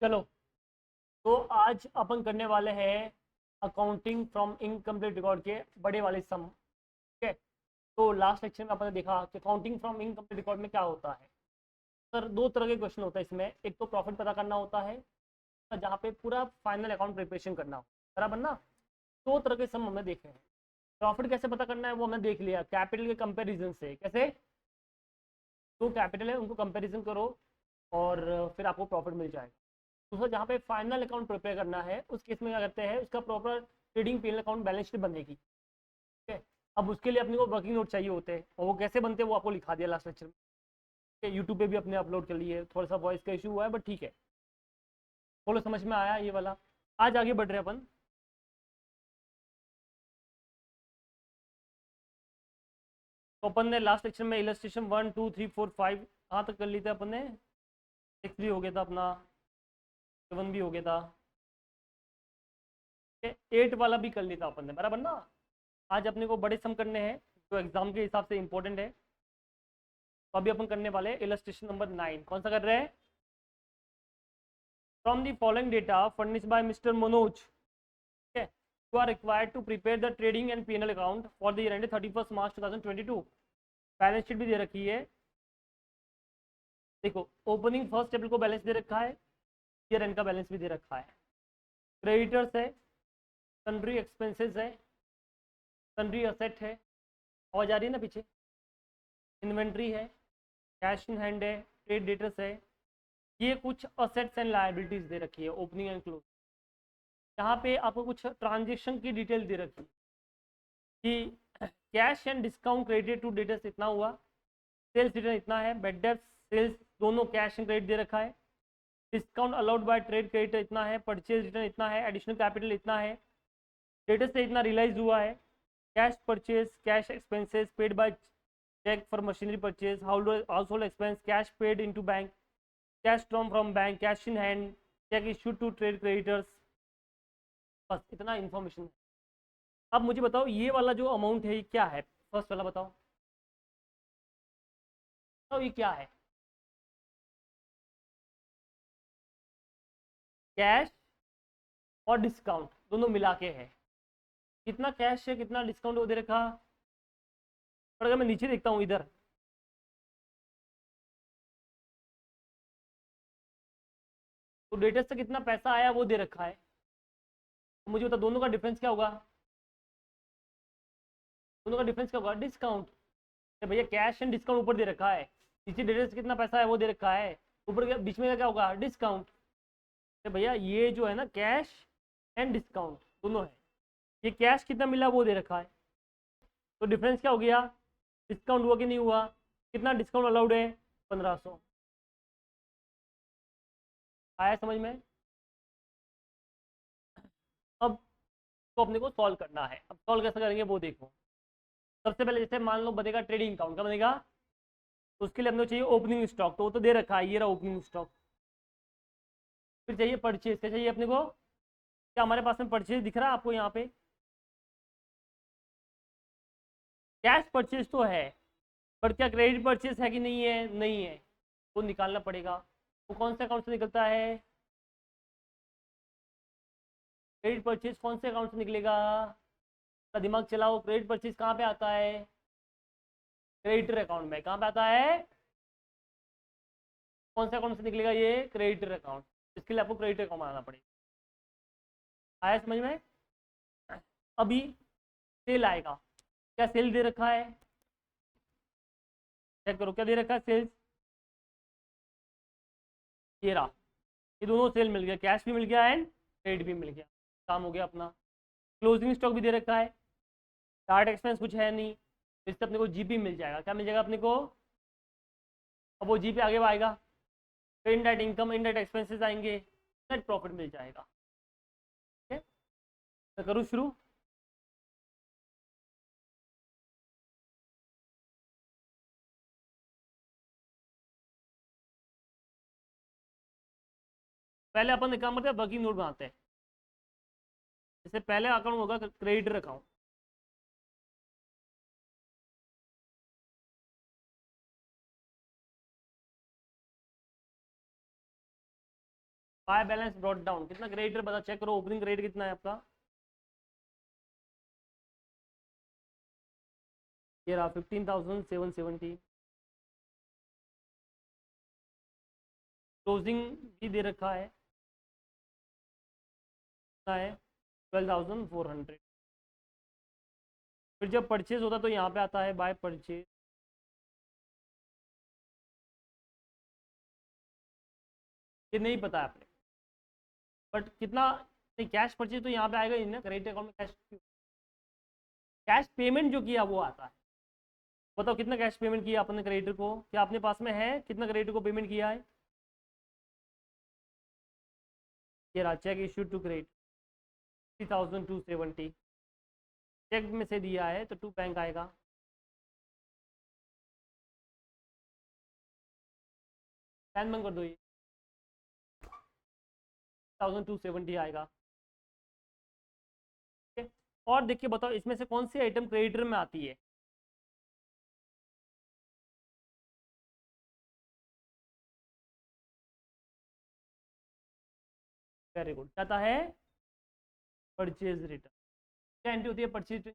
चलो, तो आज अपन करने वाले हैं अकाउंटिंग फ्रॉम इनकम्प्लीट रिकॉर्ड के बड़े वाले सम। ठीक है। तो लास्ट लेक्चर में अपन ने देखा कि अकाउंटिंग फ्रॉम इनकम्प्लीट रिकॉर्ड में क्या होता है। सर, दो तरह के क्वेश्चन होता है इसमें। एक तो प्रॉफिट पता करना होता है, जहाँ पे पूरा फाइनल अकाउंट प्रिपरेशन करना हो, बराबर ना। दो तरह के सम हमने देखे हैं। प्रॉफिट कैसे पता करना है वो हमने देख लिया, कैपिटल के कंपेरिजन से। कैसे? जो कैपिटल है उनको कंपेरिजन करो और फिर आपको प्रॉफिट मिल जाएगा। दूसरा, जहाँ पे फाइनल अकाउंट प्रिपेयर करना है उस केस में क्या करते हैं, उसका proper trading PL account balance sheet बनेगी। ठीक है। अब उसके लिए अपने को वर्किंग नोट चाहिए होते हैं, और वो कैसे बनते हैं वो आपको लिखा दिया लास्ट लेक्चर में। यूट्यूब पे भी अपने अपलोड कर लिए। थोड़ा सा वॉइस का इशू हुआ है, बट ठीक है। थोड़ा समझ में आया ये वाला। आज आगे बढ़ रहे हैं अपन। तो अपन ने लास्ट लेक्चर में इलस्ट्रेशन 1 2 3 4 5 कहाँ तक कर ली थी अपन ने? 6 भी हो गया था अपना, 7 भी हो गया था, 8 वाला भी कर लिया था अपन ने, बराबर ना। आज अपने को बड़े सम करने हैं जो एग्जाम के हिसाब से इंपॉर्टेंट है। तो अभी अपन करने वाले इलस्ट्रेशन नंबर 9। कौन सा कर रहे हैं? From the following data furnish by mister Manoj, you are required to prepare the trading and PNL account for the year end 31 March 2022। Balance sheet भी दे रखी है। देखो, ओपनिंग फर्स्ट टेबल को बैलेंस दे रखा है, ईयर एंड का बैलेंस भी दे रखा है। क्रेडिटर्स है, सन्ड्री एक्सपेंसेस है, सन्ड्री असेट है, आवाज आ रही है ना पीछे, इन्वेंट्री है, कैश इन हैंड है, ट्रेड डेटर्स है। ये कुछ असेट्स एंड लायबिलिटीज दे रखी है, ओपनिंग एंड क्लोज। यहाँ पे आपको कुछ ट्रांजेक्शन की डिटेल दे रखी है कि cash and discount credit to debtors इतना हुआ, सेल्स रिटर्न इतना है, बेड डेप्ट सेल्स दोनों कैश एंड क्रेडिट दे रखा है, discount allowed by trade credit इतना है, परचेज रिटर्न इतना है, एडिशनल कैपिटल इतना है, डेटर्स से इतना रियलाइज हुआ है, cash purchase, cash expenses paid by cheque for machinery purchase, house hold expense, cash paid into bank, cash from bank, cash in hand, cheque issued to trade creditors. बस इतना information है। अब मुझे बताओ ये वाला जो अमाउंट है ये क्या है? फर्स्ट वाला बताओ, तो ये क्या है? कैश और डिस्काउंट दोनों मिला के है। कितना कैश है कितना डिस्काउंट वो दे रखा। और अगर मैं नीचे देखता हूँ इधर, तो डेटर से कितना पैसा आया वो दे रखा है। तो मुझे बता दोनों का डिफरेंस क्या होगा? दोनों का डिफरेंस क्या होगा? डिस्काउंट। भैया कैश एंड डिस्काउंट ऊपर दे रखा है, नीचे डेटर से कितना पैसा है वो दे रखा है, ऊपर बीच में क्या होगा? डिस्काउंट। तो भैया ये जो है ना, कैश एंड डिस्काउंट दोनों है। ये कैश कितना मिला वो दे रखा है, तो डिफरेंस क्या हो गया? डिस्काउंट हुआ कि नहीं हुआ? कितना डिस्काउंट अलाउड है? 1500। आया समझ में? अब तो अपने को सॉल्व करना है। अब सॉल्व कैसे करेंगे वो देखो। सबसे पहले जैसे मान लो बनेगा ट्रेडिंग अकाउंट, क्या बनेगा? तो उसके लिए अपने को चाहिए ओपनिंग स्टॉक, तो वो तो दे रखा है, ये रहा ओपनिंग स्टॉक। फिर चाहिए परचेज, क्या चाहिए अपने को? क्या हमारे पास में परचेज दिख रहा है आपको यहाँ पे? कैश परचेज तो है, पर क्या क्रेडिट परचेज है कि नहीं है? नहीं है। वो निकालना पड़ेगा। वो कौन से अकाउंट से निकलता है? क्रेडिट परचेज कौन से अकाउंट से निकलेगा? का दिमाग चलाओ, क्रेडिट परचेज कहाँ पे आता है? क्रेडिटर अकाउंट में। कहाँ पे आता है? कौन से अकाउंट से निकलेगा ये? Creditor account. इसके लिए आपको क्रेडिटर अकाउंट बनाना पड़ेगा। आया समझ में? अभी सेल आएगा, क्या सेल दे रखा है? चेक करो क्या दे रखा है सेल्स। ये रहा, ये दोनों सेल मिल गया, कैश भी मिल गया एंड क्रेडिट भी मिल गया। काम हो गया अपना। क्लोजिंग स्टॉक भी दे रखा है। टार्ट एक्सपेंस कुछ है नहीं, इससे अपने को जीपी मिल जाएगा। क्या मिल जाएगा अपने को? अब वो जीपी आगे आएगा, फिर इनडायरेक्ट इनकम इनडायरेक्ट एक्सपेंसेस आएंगे, नेट प्रॉफिट मिल जाएगा। ठीक है, तो करूँ शुरू। पहले अपन एक काम करते हैं, वर्किंग नोट बनाते हैं। जैसे पहले अकाउंट होगा creditor account. By balance brought down, कितना क्रेडिटर बता, चेक करो ओपनिंग क्रेडिट कितना है आपका, ये रहा 15,770, क्लोजिंग भी दे रखा है, कितना है 12,400। फिर जब परचेज होता है तो यहाँ पे आता है बाय परचेज, ये नहीं पता है आपने, बट कितना, नहीं कैश परचेज तो यहाँ पे आएगा ही ना, क्रेडिट अकाउंट में कैश, कैश पेमेंट जो किया वो आता है। बताओ कितना कैश पेमेंट किया आपने क्रेडिटर को, क्या अपने पास में है कितना क्रेडिटर को पेमेंट किया है, ये रहा cheque issue to credit 3,270, cheque में से दिया है तो टू बैंक आएगा, पैन बंद कर दो, ये 3,270 आएगा। ठीक है, और देखिए बताओ इसमें से कौन सी आइटम क्रेडिटर में आती है, वेरी गुड, क्या आता है परचेज रिटर्न, क्या एंट्री होती है परचेज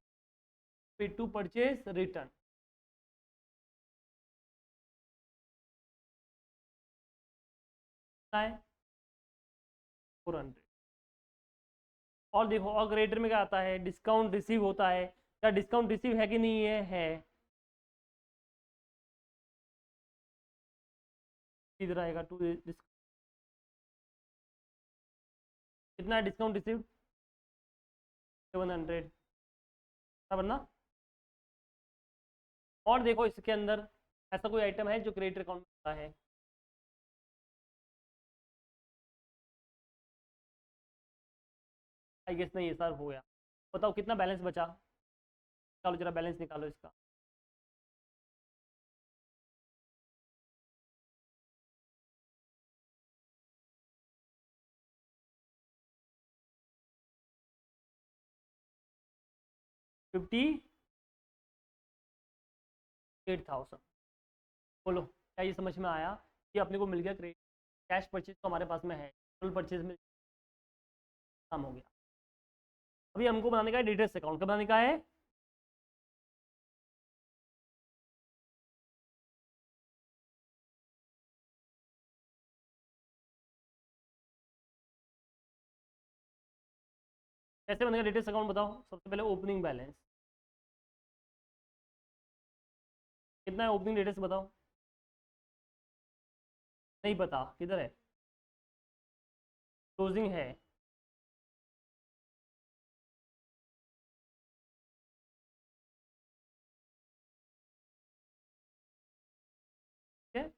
टू परचेज रिटर्न, है 400। और देखो और क्रेडिटर में क्या आता है, डिस्काउंट रिसीव होता है, क्या डिस्काउंट रिसीव है कि नहीं है, इधर आएगा टू, कितना है डिस्काउंट रिसीव 700, वरना, और देखो इसके अंदर ऐसा कोई आइटम है जो क्रेडिट अकाउंट में आता है, आई गेस नहीं, ये सर हो गया। बताओ कितना बैलेंस बचा, निकालो जरा बैलेंस निकालो इसका, फिफ्टी 8,000। बोलो क्या ये समझ में आया कि अपने को मिल गया क्रेडिट, कैश परचेज तो हमारे पास में है, टोटल परचेज में काम हो गया। अभी हमको बनाने का है डिटेल्स अकाउंट, कब बनाने का है, कैसे बनेगा डिटेल्स अकाउंट बताओ, सबसे पहले ओपनिंग बैलेंस कितना है, ओपनिंग डिटेल्स बताओ, नहीं पता किधर है, क्लोजिंग है, ठीक है,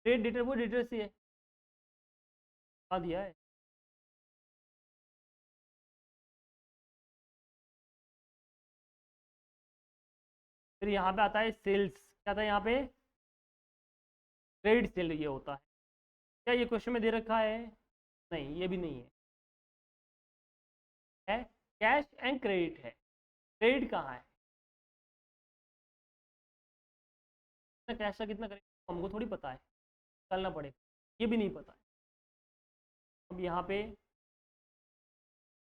ट्रेड डिटेल वो डिटेल्स ही है, आ दिया है, फिर यहाँ पे आता है सेल्स, क्या था यहाँ पे, क्रेडिट सेल ये होता है, क्या ये क्वेश्चन में दे रखा है, नहीं ये भी नहीं है कैश एंड क्रेडिट है, क्रेडिट कहाँ है, कितना कैश का कितना क्रेडिट हमको थोड़ी पता है, करना पड़ेगा, ये भी नहीं पता है। अब यहाँ पे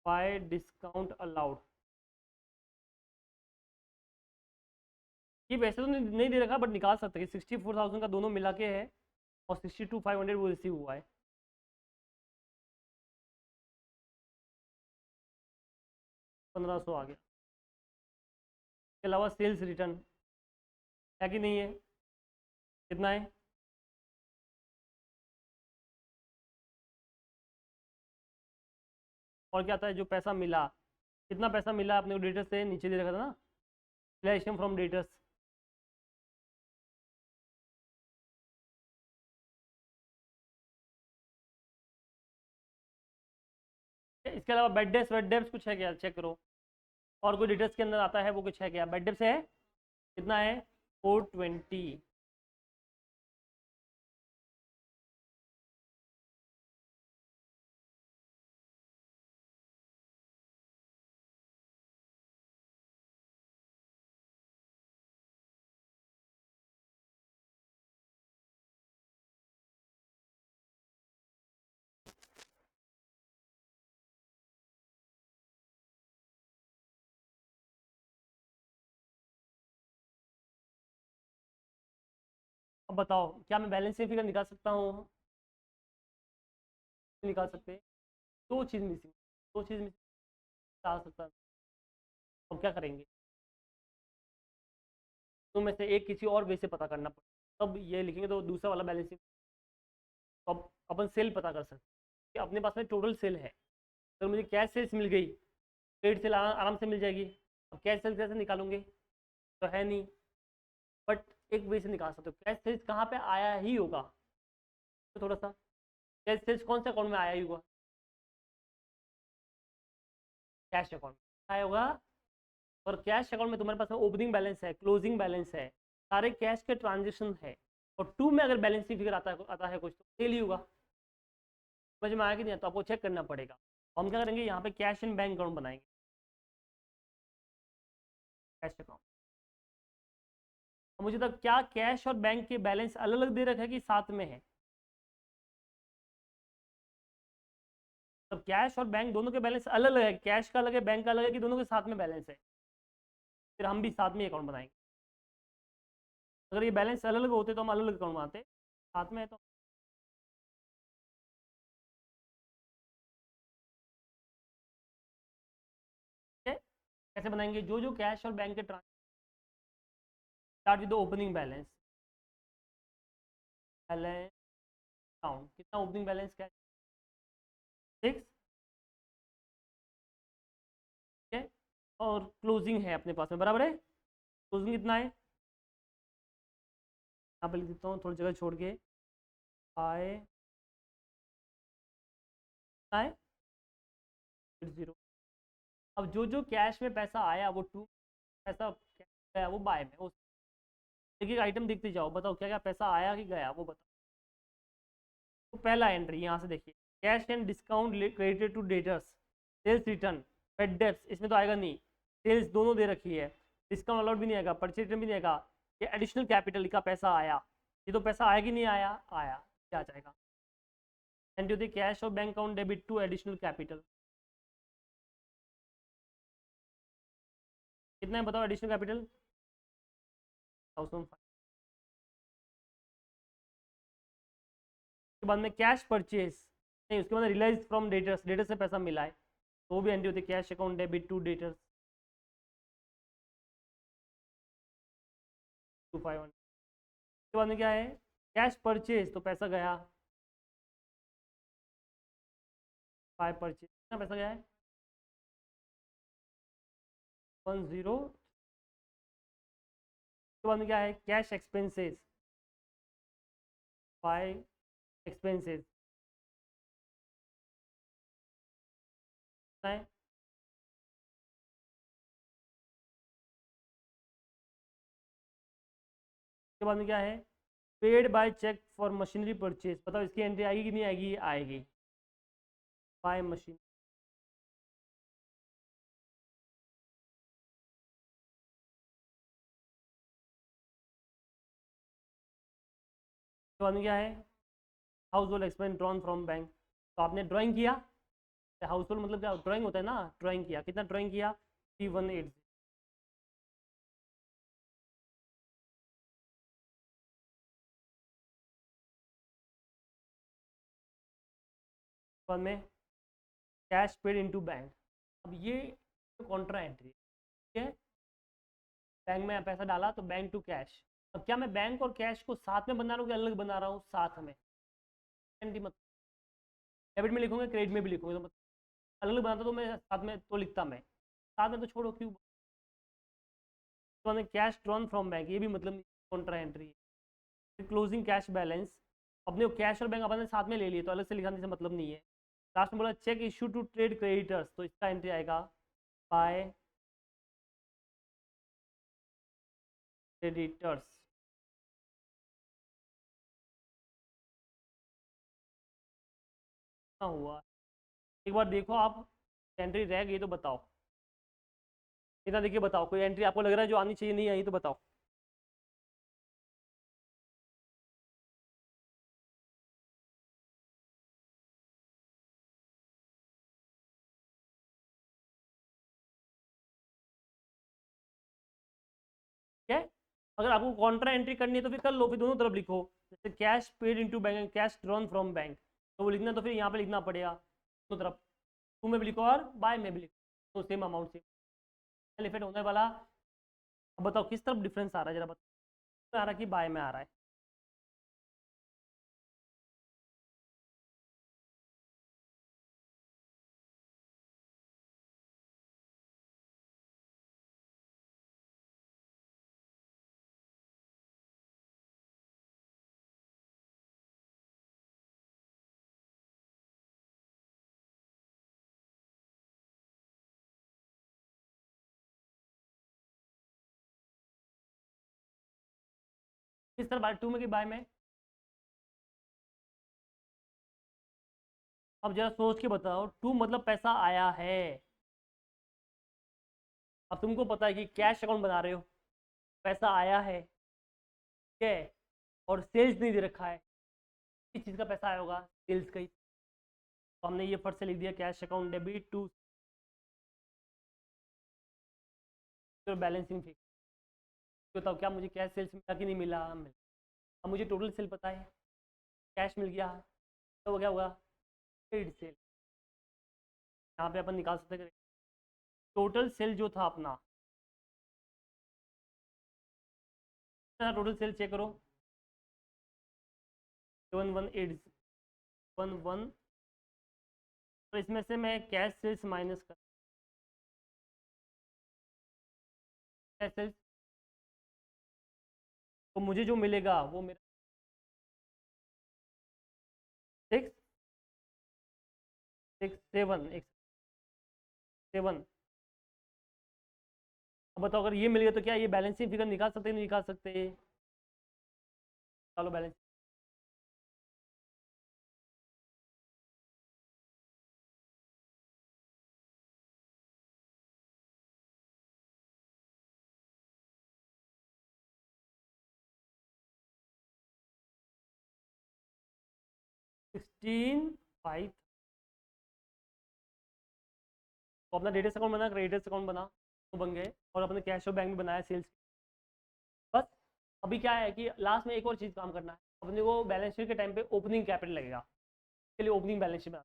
बाय डिस्काउंट अलाउड, ये वैसे तो नहीं दे रखा बट निकाल सकते हैं, 64,000 का दोनों मिला के है और 62,500 वो रिसीव हुआ है, 1,500 आ गया। इसके अलावा सेल्स रिटर्न है कि नहीं है, कितना है, और क्या आता है जो पैसा मिला, कितना पैसा मिला अपने को डेटर्स से नीचे दे रखा था ना, रिलेशन फ्रॉम डेटर्स, इसके अलावा बेड डेप्स कुछ है क्या, चेक करो, और कोई डिटेल्स के अंदर आता है वो कुछ है क्या, बेड डेप्स है, कितना है 420, बताओ क्या मैं बैलेंस शीट फिगर निकाल सकता हूँ? निकाल सकते हैं। दो चीज़ मिसिंग, दो चीज़ मिसिंग निकाल सकता हूँ। अब क्या करेंगे? तो में से एक किसी और वे से पता करना पड़ेगा, तब ये लिखेंगे तो दूसरा वाला बैलेंस शीट। तो अब अपन सेल पता कर सकते हैं कि अपने पास में टोटल सेल है। अगर मुझे कैश सेल्स मिल गई, ट्रेड सेल आराम से मिल जाएगी। अब कैश सेल्स कैसे निकालूंगे? तो है नहीं, बट एक वे से निकाल सकते हो। कैश सेल्स कहाँ पे आया ही होगा, तो थोड़ा सा कैश सेल्स कौन से अकाउंट में आया ही होगा? कैश अकाउंट में आया होगा। और कैश अकाउंट में तुम्हारे पास ओपनिंग बैलेंस है, क्लोजिंग बैलेंस है, सारे कैश के ट्रांजेक्शन है। और टू में अगर बैलेंस शीट फिगर आता है कुछ, तो सेल ही होगा। समझ में आया कि नहीं? तो आपको चेक करना पड़ेगा। हम क्या करेंगे, यहाँ पे कैश एंड बैंक अकाउंट बनाएंगे। कैश अकाउंट, मुझे तो क्या कैश और बैंक के बैलेंस अलग अलग दे रखे है कि साथ में है? तब कैश और बैंक दोनों के बैलेंस अलग अलग है, कैश का अलग है, बैंक का अलग है, कि दोनों के साथ में बैलेंस है? फिर हम भी साथ में अकाउंट बनाएंगे। अगर ये बैलेंस अलग अलग होते तो हम अलग अलग अकाउंट बनाते, साथ में है तो। कैसे बनाएंगे? जो जो कैश और बैंक के transaction, start with the opening balance. Balance account, कितना ओपनिंग बैलेंस कैश? 6। ठीक है। और क्लोजिंग है अपने पास में, बराबर है। क्लोजिंग कितना है? यहाँ पे लिख देता हूँ थोड़ी जगह छोड़ के। आए आए 0। अब जो जो कैश में पैसा आया वो टू, पैसा गया वो बाय में। उस एक एक आइटम देखते जाओ, बताओ क्या क्या पैसा आया कि गया वो बताओ। तो पहला एंट्री यहाँ से देखिए, cash and discount credited to debtors, sales return, bad debts, इसमें तो आएगा नहीं। सेल्स दोनों दे रखी है, डिस्काउंट अलाउड भी नहीं आएगा, परचेज रिटर्न भी नहीं आएगा। ये एडिशनल कैपिटल का पैसा आया, ये तो पैसा आया कि नहीं आया? आया। क्या जाएगा? एंड टू द कैश और bank account debit to additional capital. कितना है बताओ एडिशनल कैपिटल? 1005। उसके बाद में कैश परचेज, नहीं उसके बाद रिलाइज फ्रॉम डेटर्स, डेटर्स से पैसा मिला है तो वो भी एंट्री होती है, cash account debit to debtors 251। उसके बाद में क्या है, कैश परचेज तो पैसा गया, 5 परचेज, कितना पैसा गया है? 10। उसके बाद में क्या है, कैश एक्सपेंसेस, 5 एक्सपेंसेस है। उसके बाद में क्या है, paid by cheque for machinery purchase, बताओ इसकी एंट्री आएगी कि नहीं आएगी? आएगी, बाय मशीन। उसके बाद में क्या है, house hold expense drawn from bank, तो आपने ड्राइंग किया। हाउस होल्ड मतलब क्या ड्राइंग होता है ना, ड्राइंग किया, कितना ड्राइंग किया? 3180। बाद में कैश पेड इनटू बैंक, अब ये कॉन्ट्रा एंट्री, ठीक है। बैंक में पैसा डाला तो बैंक टू कैश। अब क्या मैं बैंक और कैश को साथ में बना रहा हूँ कि अलग बना रहा हूँ? साथ में। एंट्री मतलब डेबिट में लिखूंगा, क्रेडिट में भी लिखूंगा, तो मतलब अलग अलग बनाता तो मैं साथ में तो लिखता मैं, साथ में तो छोड़ो क्यों। तो कैश ड्रॉन फ्रॉम बैंक, ये भी मतलब कॉन्ट्रा एंट्री है। क्लोजिंग कैश बैलेंस, अपने कैश और बैंक अपने साथ में ले लिए तो अलग से लिखाने से मतलब नहीं है। लास्ट में बोला cheque issue to trade creditors, तो इसका एंट्री आएगा बाय क्रेडिटर्स। हुआ, एक बार देखो आप, एंट्री रह गई तो बताओ। इतना देखिए बताओ, कोई एंट्री आपको लग रहा है जो आनी चाहिए नहीं आई तो बताओ। ठीक है। अगर आपको कॉन्ट्रा एंट्री करनी है तो फिर कर लो, फिर दोनों तरफ लिखो। जैसे cash paid into bank, cash drawn from bank, तो वो लिखना तो फिर यहाँ पे लिखना पड़ेगा दोनों तरफ, टू में भी लिखो और बाय में भी लिखो, तो सेम अमाउंट से इफेक्ट होने वाला। अब बताओ किस तरफ डिफरेंस आ रहा है, जरा बताओ, आ रहा है कि बाय में आ रहा है? किस तरफ बाय, टू में कि बाय में? अब जरा सोच के बताओ, टू मतलब पैसा आया है। अब तुमको पता है कि कैश अकाउंट बना रहे हो, पैसा आया है, ठीक है, और सेल्स नहीं दे रखा है, किस चीज़ का पैसा आया होगा? सेल्स का ही। तो हमने ये फर्स्ट से लिख दिया, cash account debit to balancing fix. बताओ क्या मुझे कैश सेल्स मिला कि नहीं मिला? मिला। अब मुझे टोटल सेल पता है, कैश मिल गया, तो वो क्या होगा? Paid sale. यहाँ पे अपन निकाल सकते हैं टोटल सेल जो था अपना, टोटल सेल चेक करो, 1118 11, तो इसमें से मैं कैश सेल्स माइनस कर, कैश सेल्स, तो मुझे जो मिलेगा वो मेरा 667 अब बताओ अगर ये मिल गया तो क्या ये बैलेंसिंग फिगर निकाल सकते नहीं निकाल सकते? चलो बैलेंस, 16,500। तो अपना डेटा अकाउंट बना, क्रेडिटर्स अकाउंट बना, तो बन गए, और अपने कैश और बैंक में बनाया सेल्स। बस अभी क्या है कि लास्ट में एक और चीज़ काम करना है अपने को, बैलेंस शीट के टाइम पे ओपनिंग कैपिटल लगेगा, इसके लिए ओपनिंग बैलेंस शीट बना,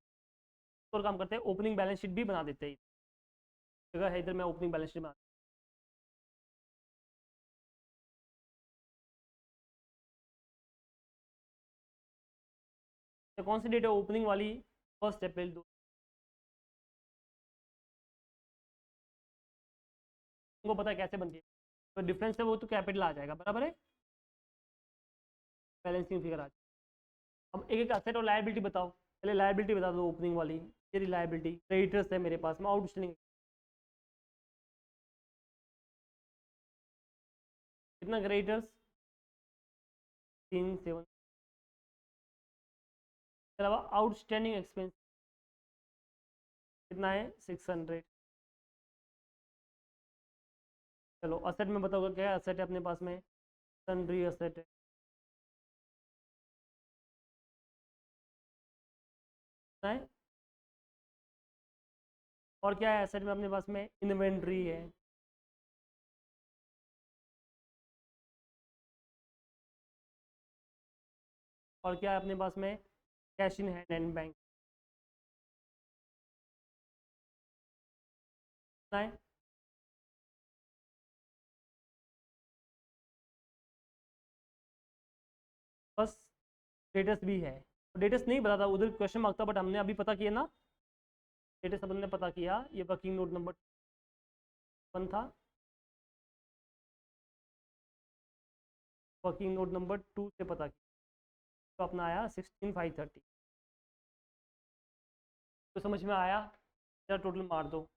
और काम करते हैं ओपनिंग बैलेंस शीट भी बना देते हैं। जगह है इधर, मैं ओपनिंग बैलेंस शीट बना, तो कौन सी डेट है ओपनिंग वाली? 1 अप्रैल 2। तुमको पता है कैसे बनती है, तो डिफरेंस है वो तो कैपिटल आ जाएगा, बराबर है, बैलेंसिंग फिगर आ जाएगा। अब एक एक असेट और लायबिलिटी बताओ, पहले लायबिलिटी बता दो ओपनिंग वाली। ये लायबिलिटी क्रेडिटर्स है मेरे पास में, आउटस्टैंडिंग कितना क्रेडिटर्स? 3,700। इसके अलावा आउटस्टैंडिंग एक्सपेंस कितना है? 600। चलो असेट में बताओ क्या असेट है अपने पास में? सन्ड्री असेट है, कितना है? और क्या है एसेट में अपने पास में? इन्वेंट्री है, और क्या है अपने पास में? Cash in hand and bank, कितना है? बस स्टेटस भी है, स्टेटस नहीं बता था उधर क्वेश्चन मार्क था, बट हमने अभी पता किया ना, स्टेटस अपन ने पता किया, ये वर्किंग नोट नंबर 1 था, वर्किंग नोट नंबर 2 से पता किया, तो अपना आया 16,530। तो समझ में आया? जरा टोटल मार दो।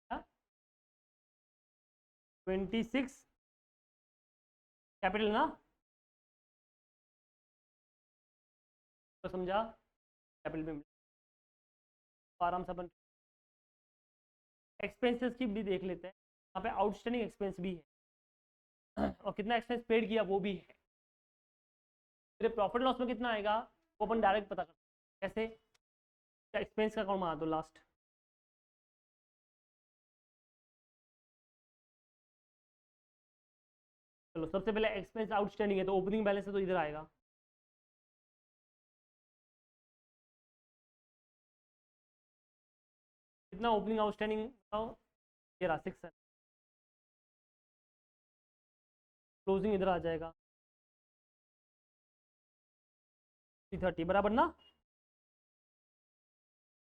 क्या? 26 कैपिटल ना, तो समझा, कैपिटल में आराम से अपन एक्सपेंसेस की भी देख लेते हैं। यहाँ पे आउटस्टैंडिंग एक्सपेंस भी है और कितना एक्सपेंस पेड किया वो भी है। फिर प्रॉफिट लॉस में कितना आएगा वो अपन डायरेक्ट पता कर सकते हैं। कैसे? एक्सपेंस का अकाउंट बना दो लास्ट, चलो सबसे पहले एक्सपेंस आउटस्टैंडिंग है तो ओपनिंग बैलेंस है तो इधर आएगा। कितना ओपनिंग आउटस्टैंडिंग बताओ? ये रहा 6 है। क्लोजिंग इधर आ जाएगा 330 बराबर ना।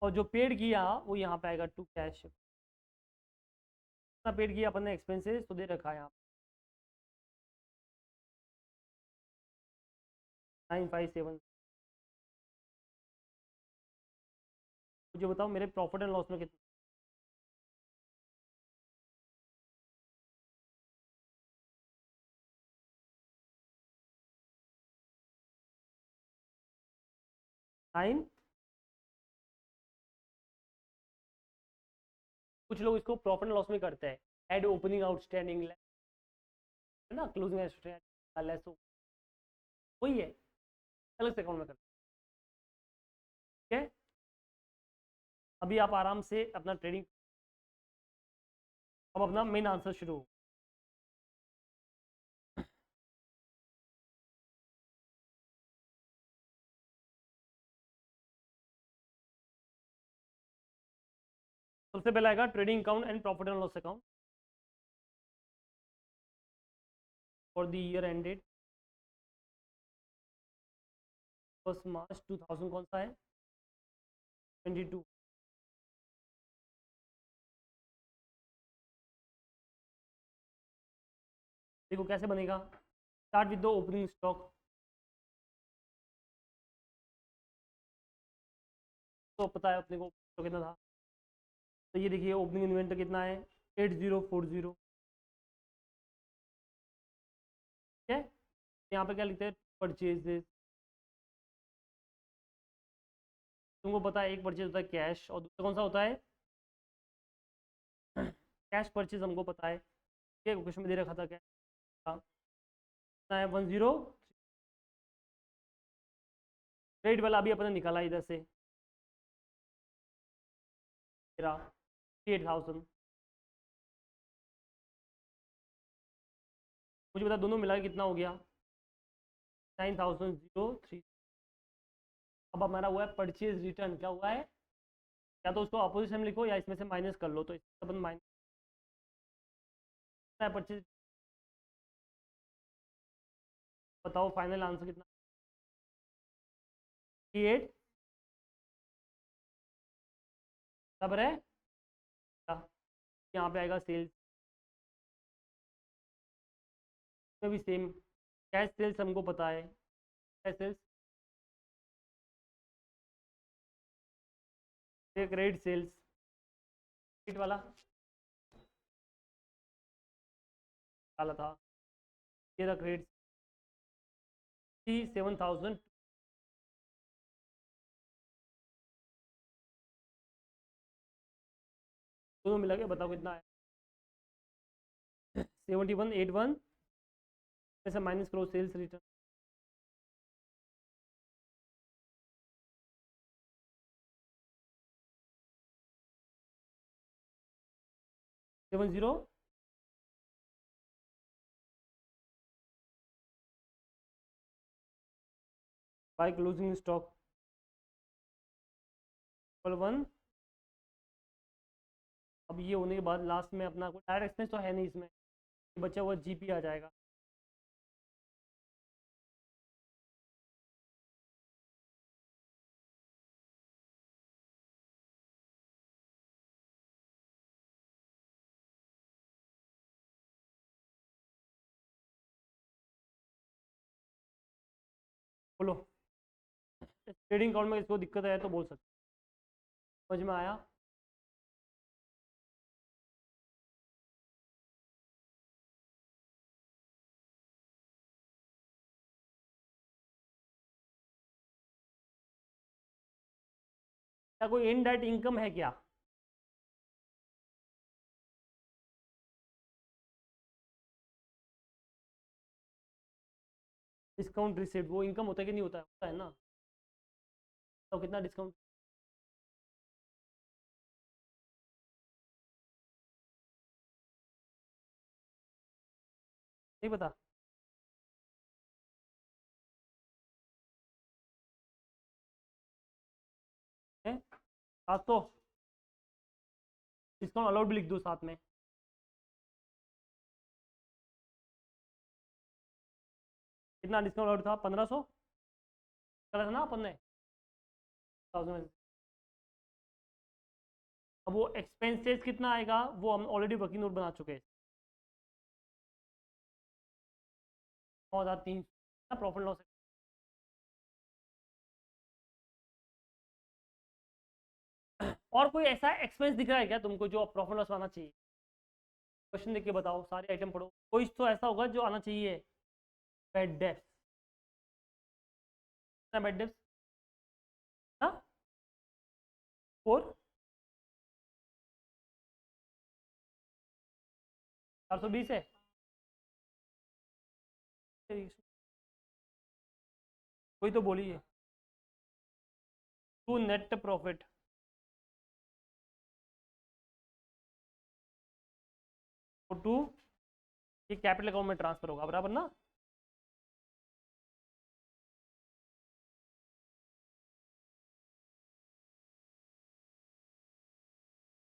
और जो पेड किया वो यहाँ पे आएगा टू कैश। कितना पेड किया अपन ने एक्सपेंसेस तो दे रखा है यहाँ 957। मुझे बताओ मेरे प्रॉफिट एंड लॉस में कितना? नाइन। कुछ लोग इसको प्रॉफिट एंड लॉस में करते हैं, एड ओपनिंग आउटस्टैंडिंग है ना, क्लोजिंग आउटस्टैंडिंग लेस वही है, अलग से अकाउंट में करते हैं। ठीक है, अभी आप आराम से अपना ट्रेडिंग, अब अपना मेन आंसर शुरू। सबसे पहले आएगा trading account and profit and loss account for the year ended 1 मार्च 2000। कौन सा है? 22। देखो कैसे बनेगा। Start with the opening stock, तो पता है अपने को तो कितना था। तो ये देखिए ओपनिंग इन्वेंटर कितना है 8040। ठीक है, यहाँ पे क्या लिखते हैं परचेजेस। तुमको पता है एक परचेज होता है कैश और दूसरा कौन सा होता है कैश परचेज, हमको पता है। ठीक है, क्वेश्चन में दे रखा था क्या कितना है 10। रेट वाला अभी अपने निकाला इधर से मेरा 8000। मुझे बता दोनों मिला के कितना हो गया 9003। अब हमारा हुआ है परचेज रिटर्न। क्या हुआ है? या तो उसको अपोजिशन में लिखो या इसमें से माइनस कर लो, तो इसमें अपन माइनस परचेज। बताओ फाइनल आंसर कितना? 38 बराबर है क्या? यहाँ पे आएगा सेल्स में भी सेम, कैश सेल्स हमको पता है, cash sales credit sales, credit वाला डाला था, ये रहा क्रेडिट 7000। दोनों मिला के बताओ कितना है 7181 में से माइनस करो sales return 70 by closing stock 1। अब ये होने के बाद लास्ट में अपना कोई डायरेक्ट एक्सपेंस तो है नहीं इसमें, बचा हुआ जीपी आ जाएगा। बोलो ट्रेडिंग अकाउंट में इसको दिक्कत है तो बोल सकते, समझ में आया? क्या कोई इनडायरेक्ट इनकम है क्या? डिस्काउंट रिसीव्ड वो इनकम होता है कि नहीं होता है ना। तो कितना डिस्काउंट, नहीं पता है। 700 डिस्काउंट अलाउड भी लिख दो साथ में। कितना डिस्काउंट अलाउड था, 1500 करा था ना अपन ने 1000। अब वो एक्सपेंसेस कितना आएगा वो हम ऑलरेडी वर्किंग नोट बना चुके हैं। 9300 प्रॉफिट लॉस। और कोई ऐसा एक्सपेंस दिख रहा है क्या तुमको जो प्रॉफिट लॉस आना चाहिए? क्वेश्चन देख के बताओ, सारे आइटम पढ़ो, कोई तो ऐसा होगा जो आना चाहिए। बेड डेप्थ, कितना बेड डेप्थ? हाँ, 420 है। कोई तो बोलिए। टू नेट प्रॉफिट टू, ये कैपिटल अकाउंट में ट्रांसफर होगा बराबर ना।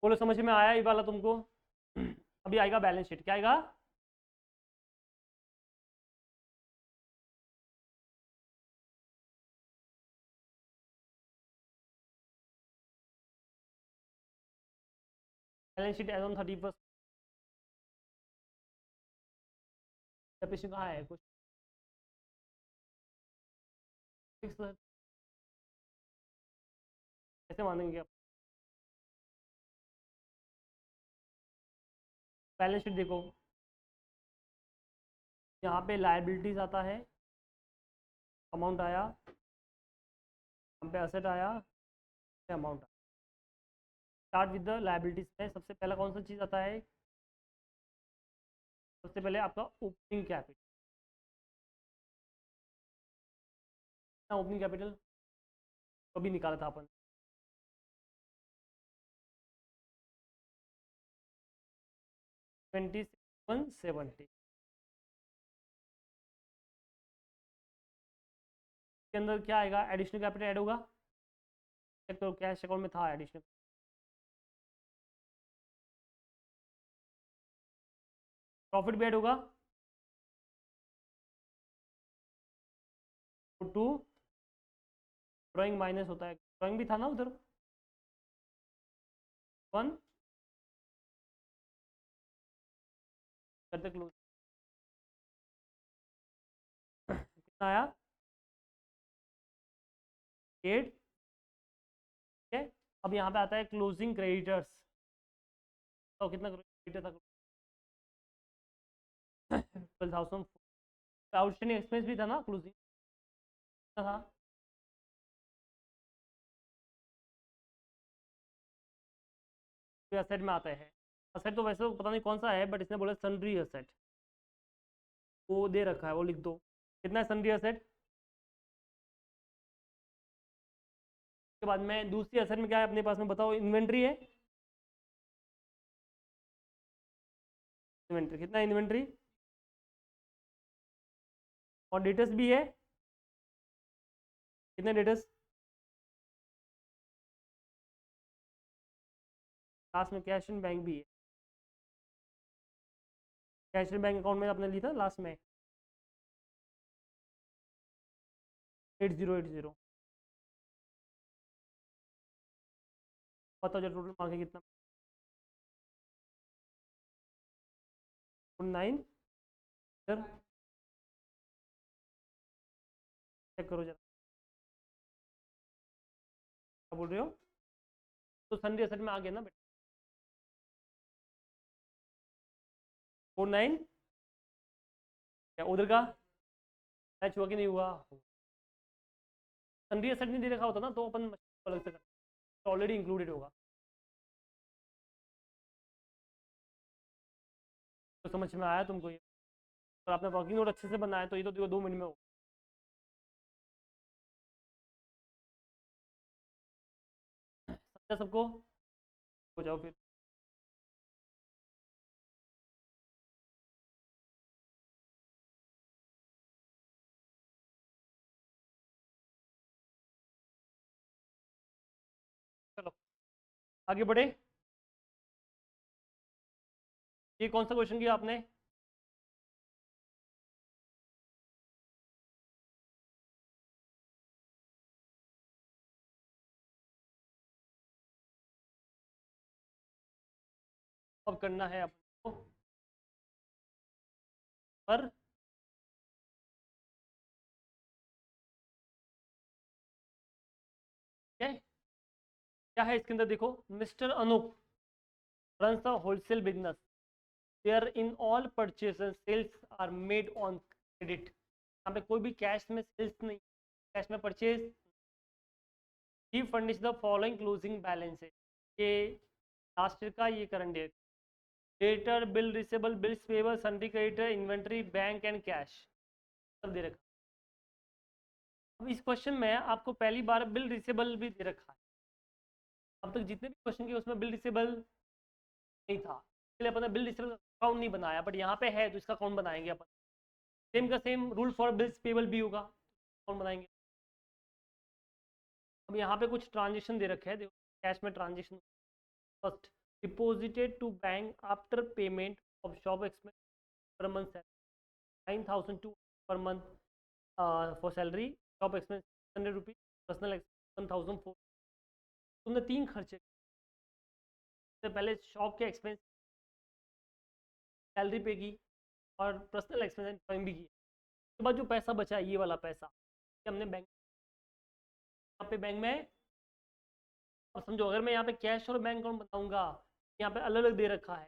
बोलो समझ में आया ये वाला तुमको? अभी आएगा बैलेंस शीट, क्या आएगा? Balance sheet as on 31st। Definition कहाँ है कुछ फिक्स? कैसे मानेंगे आप? बैलेंस शीट देखो, यहाँ पे लायबिलिटीज आता है, अमाउंट आया, यहाँ पे असेट आया, amount. Start with the liabilities में सबसे पहला कौन सा चीज़ आता है? सबसे पहले आपका ओपनिंग कैपिटल। ओपनिंग कैपिटल कभी निकाला था अपन? 2770 के अंदर क्या आएगा? एडिशनल कैपिटल ऐड होगा। चेक करो कैश अकाउंट में था एडिशनल। प्रॉफिट भी ऐड होगा। टू ड्राइंग माइनस होता है, ड्राइंग भी था ना उधर। वन करते क्लोज। कितना आया? 8। ठीक है, अब यहाँ पे आता है क्लोजिंग क्रेडिटर्स। तो कितना क्रेडिटर था? 12,000। आउटस्टैंडिंग एक्सपेंस भी था ना क्लोजिंग, था। असेट में आता है। असेट तो वैसे तो पता नहीं कौन सा है, बट इसने बोला सन्ड्री असेट, वो दे रखा है, वो लिख दो। कितना है सन्ड्री असेट? के बाद में दूसरी असेट में क्या है अपने पास में बताओ? इन्वेंट्री है। इन्वेंट्री कितना है? इन्वेंट्री और डेटर्स भी है। कितने डेटर्स? लास्ट में कैश एंड बैंक भी है। कैश एंड बैंक अकाउंट में आपने ली था लास्ट में 8080। बताओ जो टोटल मांगे कितना? 9। सर चेक करो जरा, क्या बोल रहे हो? तो सन्ड्री असेट में आ गया ना बेटा। 49 क्या उधर का मैच हुआ कि नहीं हुआ? सन्ड्री असेट नहीं दे रखा होता ना तो अपन अलग से करते, ऑलरेडी इंक्लूडेड होगा। तो समझ में आया तुमको ये? और आपने वर्किंग नोट अच्छे से बनाया तो ये तो देखो 2 मिनट में हो। क्या सबको? हो जाओ फिर। चलो आगे बढ़े। ये कौन सा क्वेश्चन किया आपने? अब करना है आपको पर क्या क्या है इसके अंदर देखो। Mister Anoop runs a wholesale business where in all purchases sales are made on credit। यहाँ पे कोई भी कैश में सेल्स नहीं, कैश में purchase. He furnish the following closing balance है, ये लास्ट ईयर का, ये current year. Debtor, bill receivable, bills payable, sundry creditor, inventory, bank and cash सब दे रखा। अब इस क्वेश्चन में आपको पहली बार बिल रिसेबल भी दे रखा है। अब तक जितने भी क्वेश्चन किए उसमें बिल रिसेबल नहीं था, इसलिए अपन ने बिल रिसेबल अकाउंट नहीं बनाया, बट यहाँ पे है तो इसका अकाउंट बनाएंगे अपन। सेम का same rule for bills payable भी होगा, अकाउंट बनाएंगे। अब यहाँ पे कुछ ट्रांजेक्शन दे रखे हैं, देखो कैश में transaction. First, deposited to bank after payment of shop expense per month 9,002 per month for salary, shop expense 100 rupees, personal expense 1,004। तुमने तीन खर्चे, सबसे पहले शॉप के एक्सपेंस, सैलरी पे की, और पर्सनल एक्सपेंस ड्राइंग भी की। उसके बाद जो पैसा बचा है, ये वाला पैसा, ये हमने बैंक, यहाँ पे बैंक में। अब समझो अगर मैं यहाँ पे कैश और बैंक अकाउंट बताऊंगा, यहाँ पे अलग अलग दे रखा है,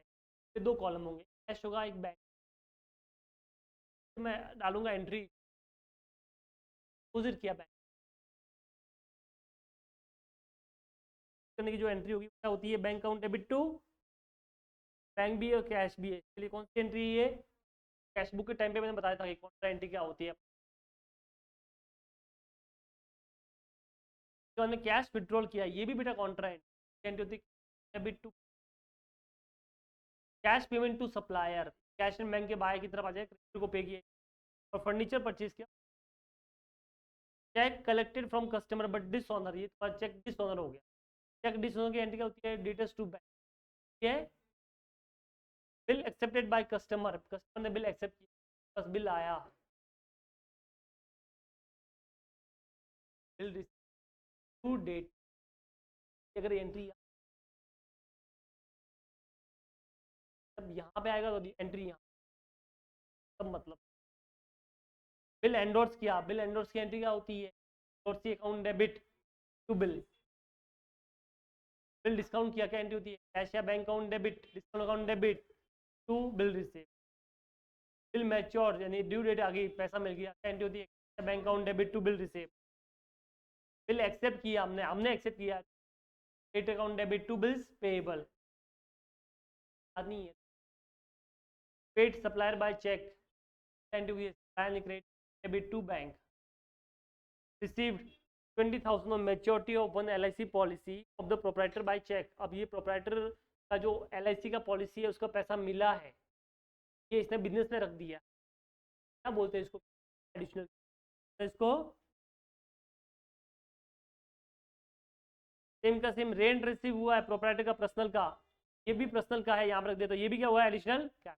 ये दो कॉलम होंगे, कैश होगा एक बैंक। तो मैं डालूंगा एंट्री, डिपोजिट किया बैंक करने की जो एंट्री होगी क्या होती है? Bank account debit to, bank भी है और कैश भी है, इसके लिए कौन सी एंट्री है? कैश बुक के टाइम पे मैंने बताया था कि कौन सा एंट्री क्या होती है। तो हमने कैश विड्रॉल किया, ये भी बेटा कॉन्ट्रा एंट्री होती है। Debit to cash payment to supplier, cash in bank के बाय की तरफ आ जाए, क्रेडिटर को पे किया। और फर्नीचर परचेज किया, cheque collected from customer but dishonour, ये तुम्हारा चेक डिसऑनर हो गया। चेक डिसऑनर की एंट्री क्या होती है? डिटेल्स टू बैंक, ये bill accepted by customer, customer ने बिल एक्सेप्ट किया, बस बिल आया, बिल टू डेट, अगर एंट्री जब यहाँ पे आएगा तो एंट्री यहाँ, सब मतलब। बिल एंडोर्स किया, बिल एंडोर्स की एंट्री क्या होती है? Endorse account debit to bill. Bill discount किया, क्या एंट्री होती है? कैश या bank account debit, discount account debit to bill receive. Bill mature यानी ड्यू डेट आ गई, पैसा मिल गया, क्या एंट्री होती है? Bank account debit to bill receive. Bill accept किया, हमने हमने एक्सेप्ट किया, credit account debit to bills payable. नहीं है paid supplier by cheque, entry credit debit to bank. Received 20,000 on maturity of one LIC policy of the proprietor by cheque. अब ये proprietor का जो LIC का पॉलिसी है उसका पैसा मिला है, ये इसने बिजनेस में रख दिया, क्या बोलते हैं इसको? एडिशनल। तो इसको सेम का सेम रेंट रिसीव हुआ है प्रोपराइटर का, पर्सनल का, ये भी पर्सनल का है, यहाँ पर रख दे तो ये भी क्या हुआ है? एडिशनल। क्या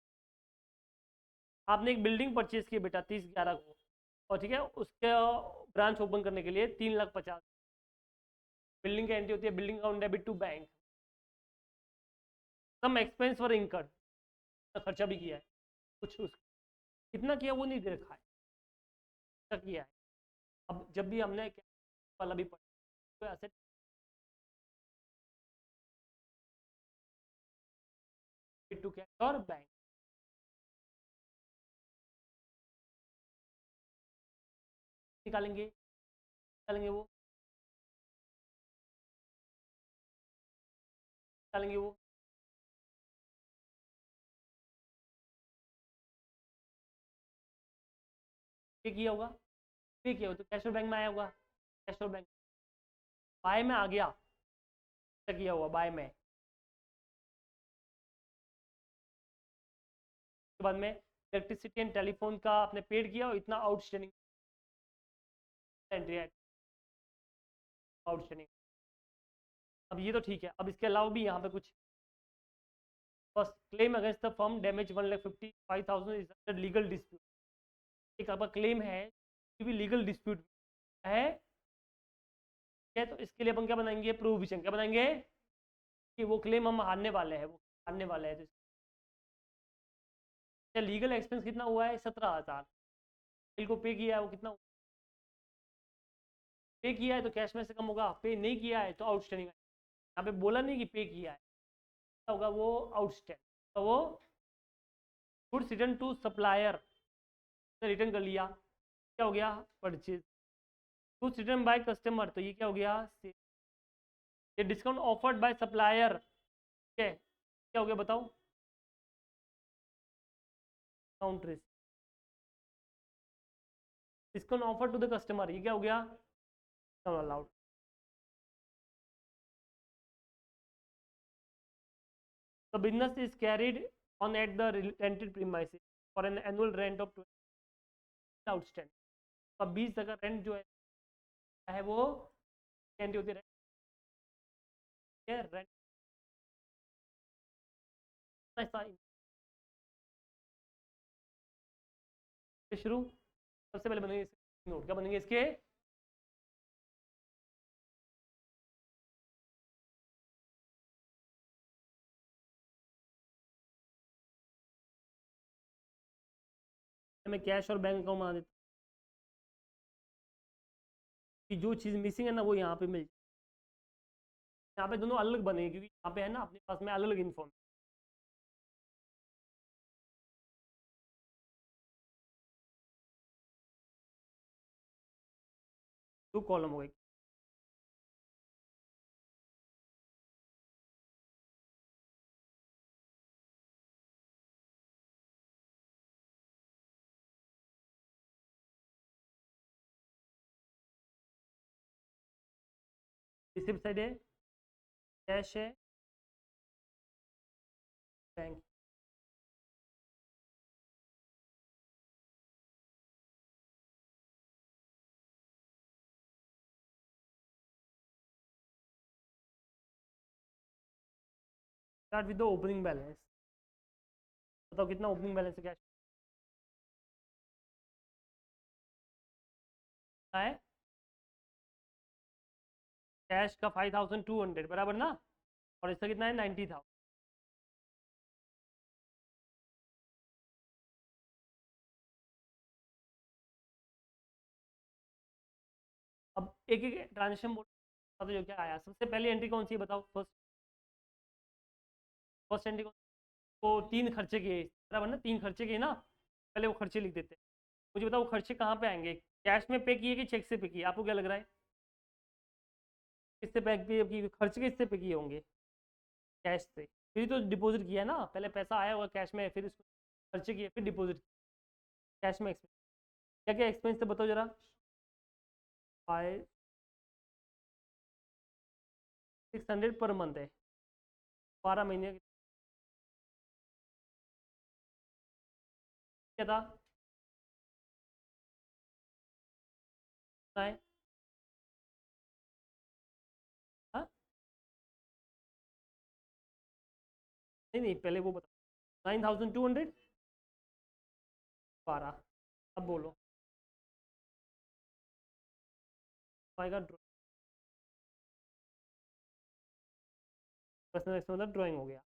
आपने एक बिल्डिंग परचेज की बेटा 30/11 को, और ठीक है उसके ब्रांच ओपन करने के लिए 3,50,000, बिल्डिंग की एंट्री होती है building account debit to bank. Some expense for incurred, खर्चा भी किया है कुछ, उस कितना किया वो नहीं दे रखा है, क्या किया है। अब जब भी हमने वाला भी पढ़ा तो एसेट टू कैश और बैंक निकालेंगे, निकालेंगे वो, निकालेंगे वो। ये किया होगा, ये किया होगा तो कैश और बैंक में आया होगा, कैश और बैंक बाय में आ गया, किया हुआ बाय में, उसके बाद में इलेक्ट्रिसिटी एंड टेलीफोन का आपने पेड किया और इतना आउटस्टैंडिंग एंट्री है आउटस्टैंडिंग। अब ये तो ठीक है, अब इसके अलावा भी यहाँ पे कुछ first claim against the firm damage 1,55,000 is under legal dispute. एक आपका क्लेम है कि भी लीगल डिस्प्यूट है, ठीक है, तो इसके लिए अपन क्या बनाएंगे, प्रोविजन क्या बनाएंगे कि वो क्लेम हम हारने वाले हैं, वो हारने वाले हैं। तो लीगल एक्सपेंस कितना हुआ है, 17,000। बिल को पे किया है वो कितना पे किया है तो कैश में से कम होगा, पे नहीं किया है तो आउटस्टैंडिंग। यहाँ पे बोला नहीं कि पे किया है, क्या होगा वो आउटस्टैंडिंग, तो वो goods return to supplier return कर लिया, क्या हो गया purchase. Goods return by customer, तो ये क्या हो गया, ये डिस्काउंट ऑफर्ड बाय सप्लायर, ठीक है, क्या हो गया बताओ, count risk. Discount offer to the customer, ये क्या हो गया, allowed. The business is carried on at the rented premises for an annual rent of 20 outstanding। अब 20 का रेंट जो है वो कैंडी होती है रेंट ऐसा शुरू। सबसे पहले बनेंगे इसके नोट, क्या बनेंगे इसके, मैं कैश और बैंक अकाउंट बना देता कि जो चीज़ मिसिंग है ना वो यहाँ पे मिल जाए। यहाँ पे दोनों अलग बनेंगे क्योंकि यहाँ पे है ना अपने पास में अलग अलग इन्फॉर्मेशन। दो कॉलम हो गए, रिसिप्ट साइड है, कैश है, bank. Start with the opening balance, बताओ कितना ओपनिंग बैलेंस है कैश है, कैश का 5,200 बराबर ना, और इसका कितना है 90,000। अब एक एक ट्रांजेक्शन बोल जो क्या आया, सबसे पहली एंट्री कौन सी है बताओ, फर्स्ट फर्स्ट एंट्री कौन, तो तीन खर्चे किए बराबर ना, तीन खर्चे किए ना, पहले वो खर्चे लिख देते हैं। मुझे बताओ वो खर्चे कहाँ पे आएंगे, कैश में पे किए कि चेक से पे किए, आपको क्या लग रहा है, किससे पे किए, खर्चे किससे पे किए होंगे, कैश से, फिर तो डिपॉजिट किया ना, पहले पैसा आया होगा कैश में, फिर उसको खर्चे किए, फिर डिपॉजिट कैश में एक्सपेंस। क्या क्या एक्सपेंस थे बताओ जरा, 600 पर मंथ है, 12 महीने क्या था, है हाँ? नहीं नहीं पहले वो बता, 9,200 12, अब बोलो आएगा, पर्सनल एक्सपेंस मतलब ड्राइंग हो गया,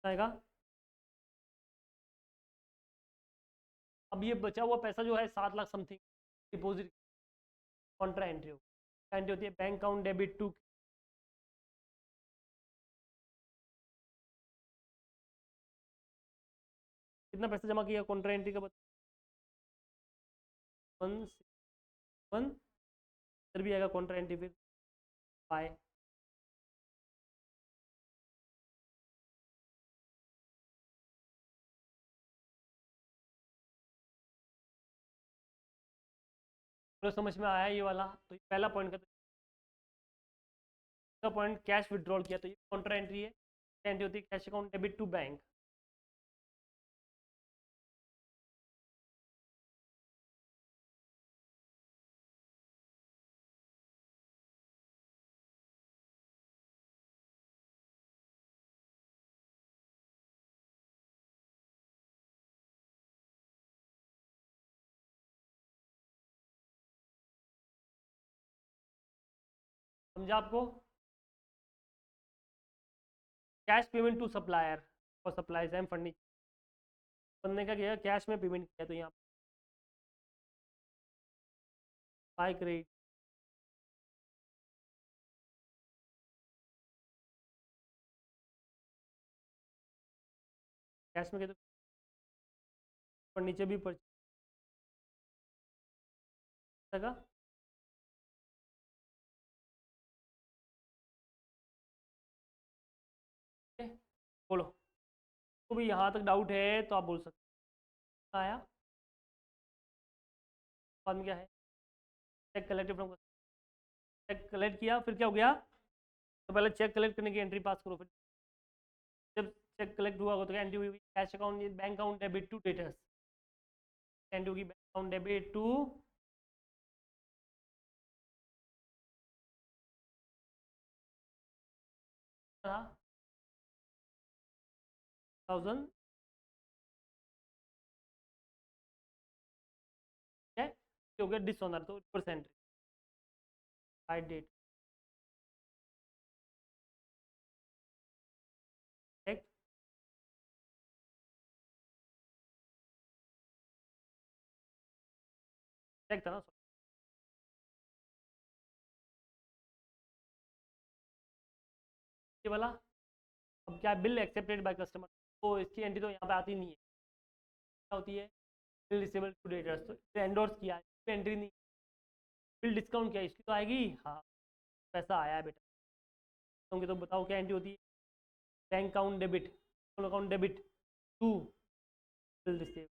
आएगा। अब ये बचा हुआ पैसा जो है 7 lakh something deposit Contra entry entry होती है, बैंक अकाउंट डेबिट टू, कितना पैसा जमा किया कॉन्ट्रा एंट्री का बता, 161 इधर भी आएगा कॉन्ट्रा एंट्री, फिर बाय तो समझ में आया ये वाला। तो पहला पॉइंट का पॉइंट कैश विड्रॉल किया, तो ये काउंटर एंट्री है। एंट्री होती है cash account debit to bank. समझा आपको? कैश पेमेंट टू सप्लायर और सप्लाईज एंड फर्नीचर, बनने का क्या कैश में पेमेंट किया, तो यहाँ बाय क्रेडिट। कैश में किया तो फर्नीचर भी परचेज का। बोलो, तो भी यहाँ तक डाउट है तो आप बोल सकते हैं। आया बाद में क्या है, cheque collected from, cheque collect किया, फिर क्या हो गया, तो पहले चेक कलेक्ट करने की एंट्री पास करो। फिर जब चेक कलेक्ट हुआ होगा तो क्या एंट्री हुई, cash account bank account debit to debtors, entry होगी बैंक अकाउंट डेबिट टू 1000, है हो गया डिसऑनर, तो percent by date cheque. Cheque था ना, ये वाला। अब क्या, बिल एक्सेप्टेड बाय कस्टमर, तो इसकी एंट्री तो यहाँ पे आती नहीं है। क्या होती है, बिल रिसीवेबल टू डेटर्स, तो एंडोर्स किया है, एंट्री नहीं। बिल डिस्काउंट किया, इसकी तो आएगी। हाँ, पैसा आया है बेटा, तो बताओ क्या एंट्री होती है, bank account debit, account debit to bill receive.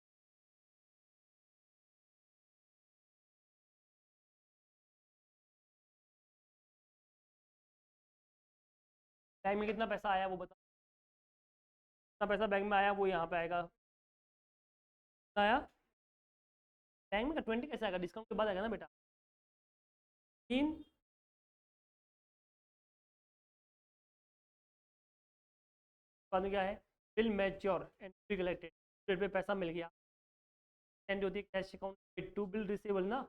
बैंक में कितना पैसा आया वो बताओ, कितना पैसा बैंक में आया वो यहाँ पे आएगा। कितना आया बैंक में का 20 कैसे आएगा, डिस्काउंट के बाद आएगा ना बेटा। 3, बाद में क्या है, bill mature and collected, date पे पैसा मिल गया, एंड होती है cash account to bill receivable ना।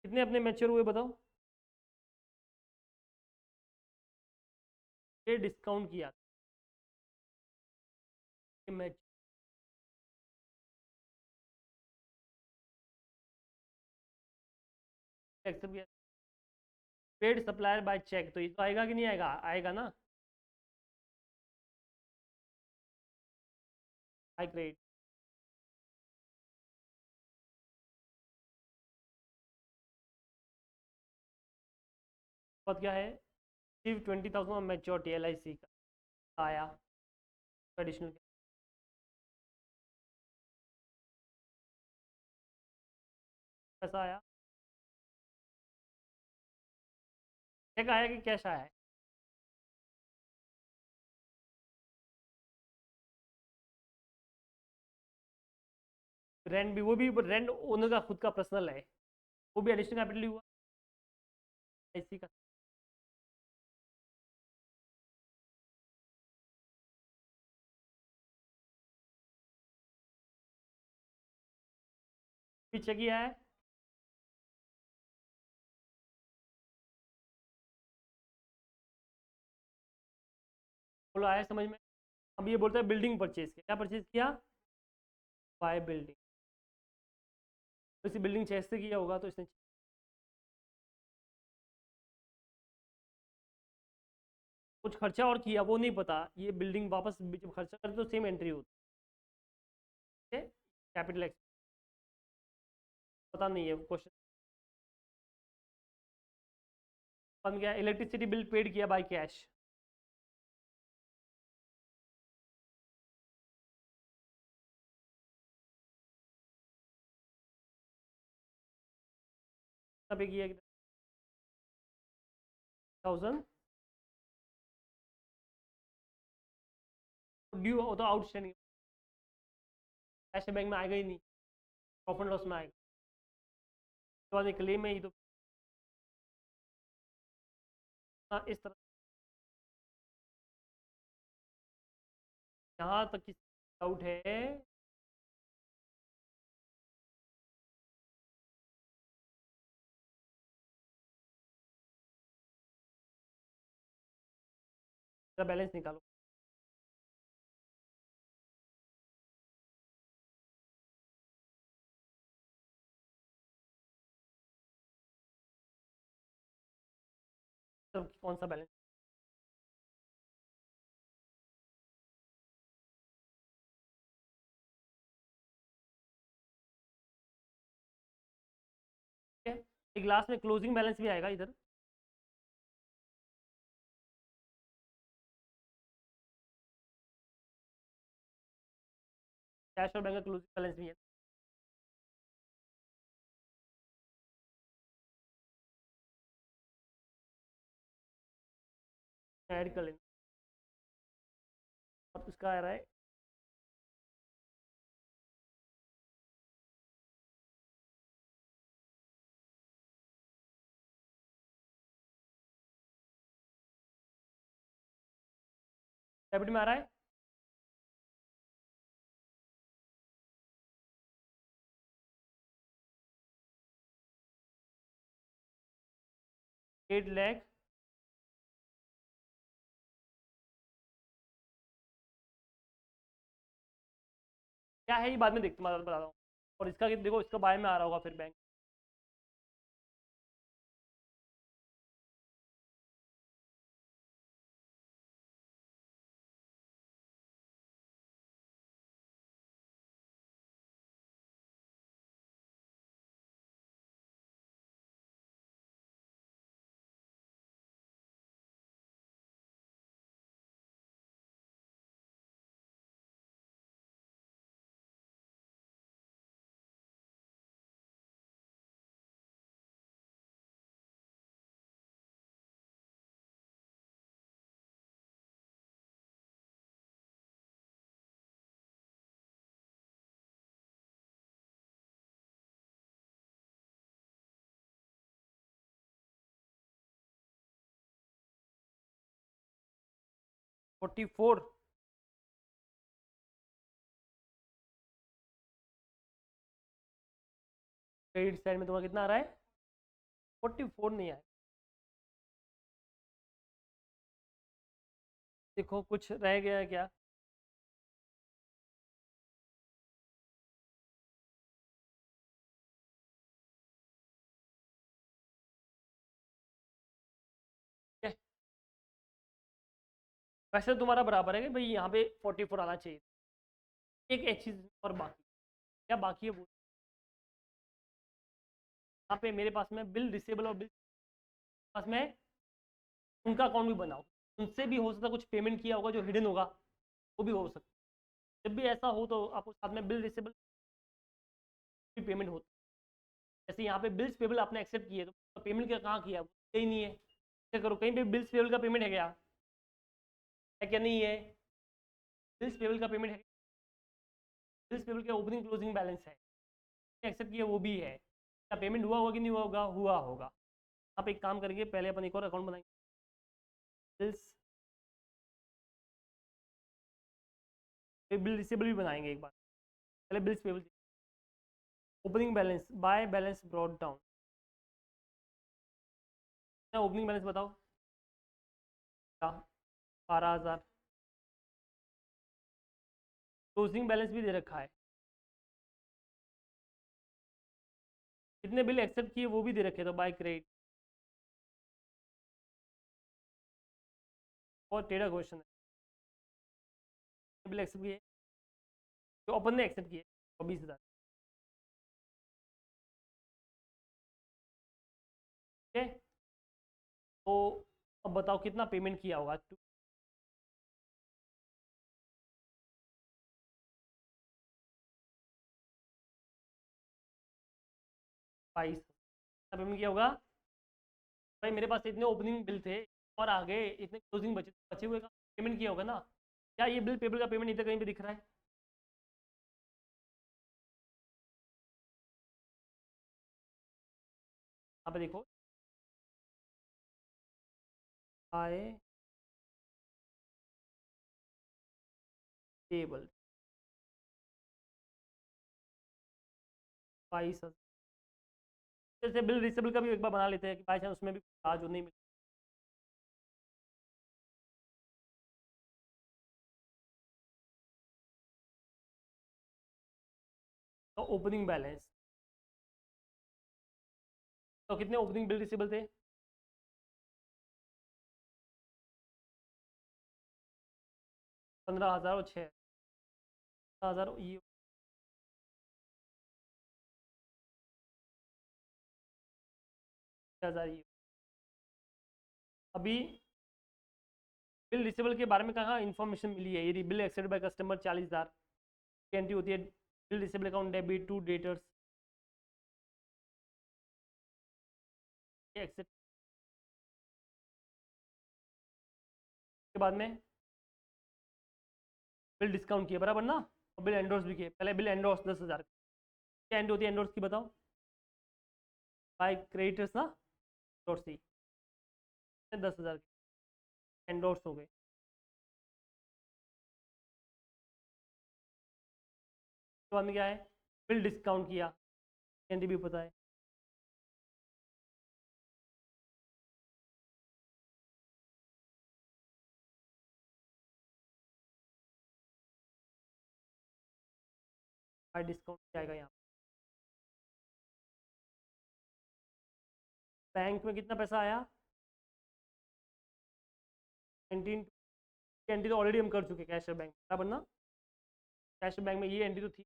कितने अपने मैच्योर हुए बताओ, ये डिस्काउंट किया मैच, एक्सेप्ट किया, पेड सप्लायर बाय चेक, तो ये तो आएगा कि नहीं आएगा, आएगा ना, बाय क्रेडिट। और क्या है, सिर्फ 20,000 मैच्योरिटी LIC का आया, एडिशनल पैसा आया, चेक आया कि कैश आया है, रेंट भी, वो भी रेंट ओनर का खुद का पर्सनल है, वो भी एडिशनल कैपिटल हुआ IC का। पीछे किया है, बोलो आया समझ में। अब ये बोलता है बिल्डिंग परचेज किया, क्या परचेज किया, बाय बिल्डिंग, तो इसी बिल्डिंग चेस से किया होगा, तो इसने कुछ खर्चा और किया वो नहीं पता, ये बिल्डिंग वापस जब खर्चा करते तो सेम एंट्री होती है, कैपिटल एक्स, पता नहीं है क्वेश्चन। बन गया, इलेक्ट्रिसिटी बिल पेड किया बाय कैश, पे किया 1000 ड्यू हो तो आउटस्टैंडिंग कैश बैंक में आएगा ही नहीं, प्रॉफिट लॉस में आएगा, उसके बाद क्लेम में ही तो हाँ, इस तरह यहाँ तक किसी डाउट है? बैलेंस निकालो। तब कौन सा बैलेंस? ठीक है, एक लास्ट में क्लोजिंग बैलेंस भी आएगा इधर। कैश और बैंक का क्लोजिंग बैलेंस भी है। ऐड कर लेना और उसका आ रहा है डेबिट में आ रहा है। एट लैख क्या है ये बाद में देखते, मैं बता रहा हूँ। और इसका देखो, इसका बाय में आ रहा होगा फिर bank. Forty four credit side में तुम्हारा कितना आ रहा है? 44 नहीं आया। देखो कुछ रह गया है क्या? ठीक है, वैसे तो तुम्हारा बराबर है कि भाई यहाँ पे 44 आना चाहिए। एक चीज़ और बाकी, क्या बाकी है वो, यहाँ पे मेरे पास में बिल रिसेबल और बिल पास में उनका अकाउंट भी बनाओ, उनसे भी हो सकता है कुछ पेमेंट किया होगा जो हिडन होगा, वो भी हो सकता है। जब भी ऐसा हो तो आपको साथ में बिल रिसेबल भी पेमेंट होती है। जैसे यहाँ पे बिल्स पेबल आपने एक्सेप्ट किए तो पेमेंट क्या कहाँ किया, कहीं नहीं है। क्या करो, कहीं पे बिल्स पेबल का पेमेंट है क्या? है क्या नहीं है? बिल्स पेबल का पेमेंट है, बिल्स पेबल का ओपनिंग क्लोजिंग बैलेंस है, एक्सेप्ट किया वो भी है। क्या पेमेंट हुआ होगा कि नहीं हुआ होगा? हुआ होगा। आप एक काम करेंगे, पहले अपन एक और अकाउंट बनाएंगे, बिल्स बिल रिसेबल भी बनाएंगे एक बार। पहले bills payable, opening balance by balance brought down, opening balance बताओ क्या? 12,000। क्लोजिंग बैलेंस भी दे रखा है, कितने बिल एक्सेप्ट किए वो भी दे रखे, तो बाय क्रेडिट। और टेढ़ा क्वेश्चन है, बिल एक्सेप्ट किए जो अपन ने एक्सेप्ट किए 20,000। ठीक है, तो अब बताओ कितना पेमेंट किया होगा? 22। पेमेंट किया होगा भाई, मेरे पास इतने ओपनिंग बिल थे और आगे इतने क्लोजिंग बचे बचे हुए का पेमेंट किया होगा ना। क्या ये बिल पेबल का पेमेंट इधर कहीं पे दिख रहा है? यहाँ पे देखो, आए पेबल 22,000। जैसे बिल रिसेबल का भी एक बार बना लेते हैं कि बाई चांस उसमें भी आज नहीं मिले। तो ओपनिंग बैलेंस, तो कितने ओपनिंग बिल रिसेबल थे? 15,000 और 6,000 ये 6,000 ये। अभी बिल रिसेबल के बारे में कहाँ इन्फॉर्मेशन मिली है? यदि बिल एक्सेप्ट बाय कस्टमर 40,000 की एंट्री होती है, bill receivable account debit to debtors accept के बाद में बिल डिस्काउंट किया बराबर ना, और बिल एंडोर्स भी किए। पहले बिल एंडोर्स 10,000 क्या एंट्री होती है एंडोर्स की बताओ? बाय क्रेडिटर्स ना, एंडोर्स ही 10,000 एंडोर्स हो गए। उसके बाद में क्या है? बिल डिस्काउंट किया, एंट्री भी पता है। बाय डिस्काउंट जाएगा यहाँ। बैंक में कितना पैसा आया? 19 एंट्री तो ऑलरेडी हम कर चुके कैश बैंक बराबर ना। कैश बैंक में ये एंट्री तो थी।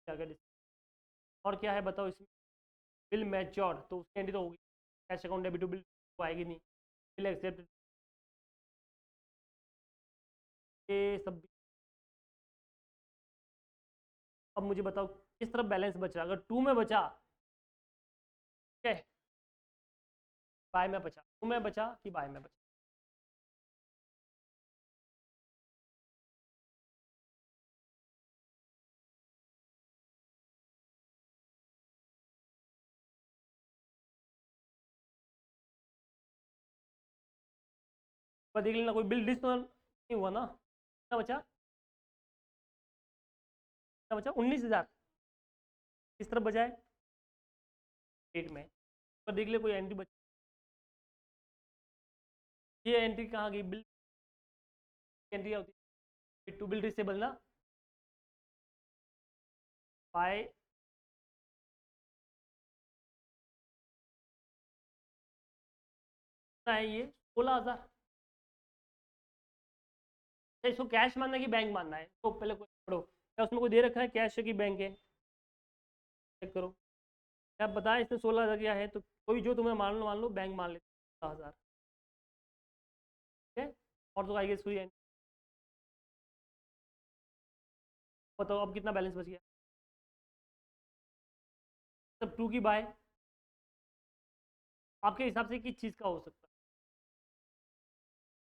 क्या क्या और क्या है बताओ इसमें? बिल मैच्योर तो उसकी एंट्री तो होगी, cash account debit to bill तो आएगी नहीं। बिल एक्सेप्ट ये सब। अब मुझे बताओ किस तरफ बैलेंस बचा? अगर टू में बचा, ठीक है, बाय में बचा, टू में बचा कि बाय में बचा? पर देख लेना कोई बिल डिस तो नहीं हुआ ना। कितना बचा? कितना बचा? 19,000 किस तरफ बचा है? डेट में। पर देख ले कोई एंट्री बची, ये एंट्री कहाँ गई? बिल एंट्री होती है टू बिल रिसेबल ना, बाय है ये 16,000। इसको कैश मानना है कि बैंक मानना है? तो पहले कोई पढ़ो, क्या उसमें कोई दे रखा है कैश है कि बैंक है? चेक करो। क्या बताएं इसमें 16,000 क्या है, तो कोई जो तुम्हें मान लो बैंक मान लेते 16,000, ठीक है। और तो आएगी इसको बताओ अब कितना बैलेंस बच गया? सब टू की बाय आपके हिसाब से किस चीज़ का हो सकता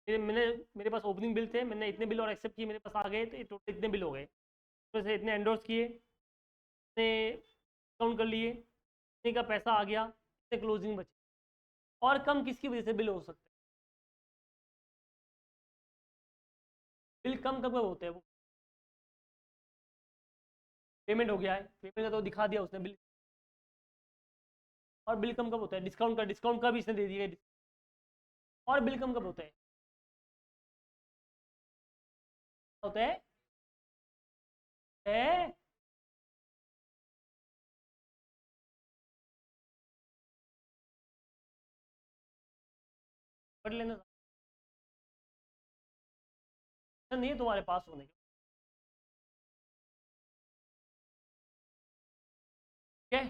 है? मैंने मेरे पास ओपनिंग बिल थे, मैंने इतने बिल और एक्सेप्ट किए, मेरे पास आ गए, तो ये टोटल इतने बिल हो गए, तो से इतने एंडोर्स किए, इतने काउंट कर लिए, इतने का पैसा आ गया, इतने क्लोजिंग बचे। और कम किसकी वजह से बिल हो सकते हैं? बिल कम कब कब होते हैं? वो पेमेंट हो गया है, पेमेंट का तो दिखा दिया उसने बिल। और बिल कम कब होता है? डिस्काउंट का भी इसने दे दिया। और बिल कम कब होता है? होता है पढ़ लेना, नहीं है तुम्हारे पास होने के, ठीक है।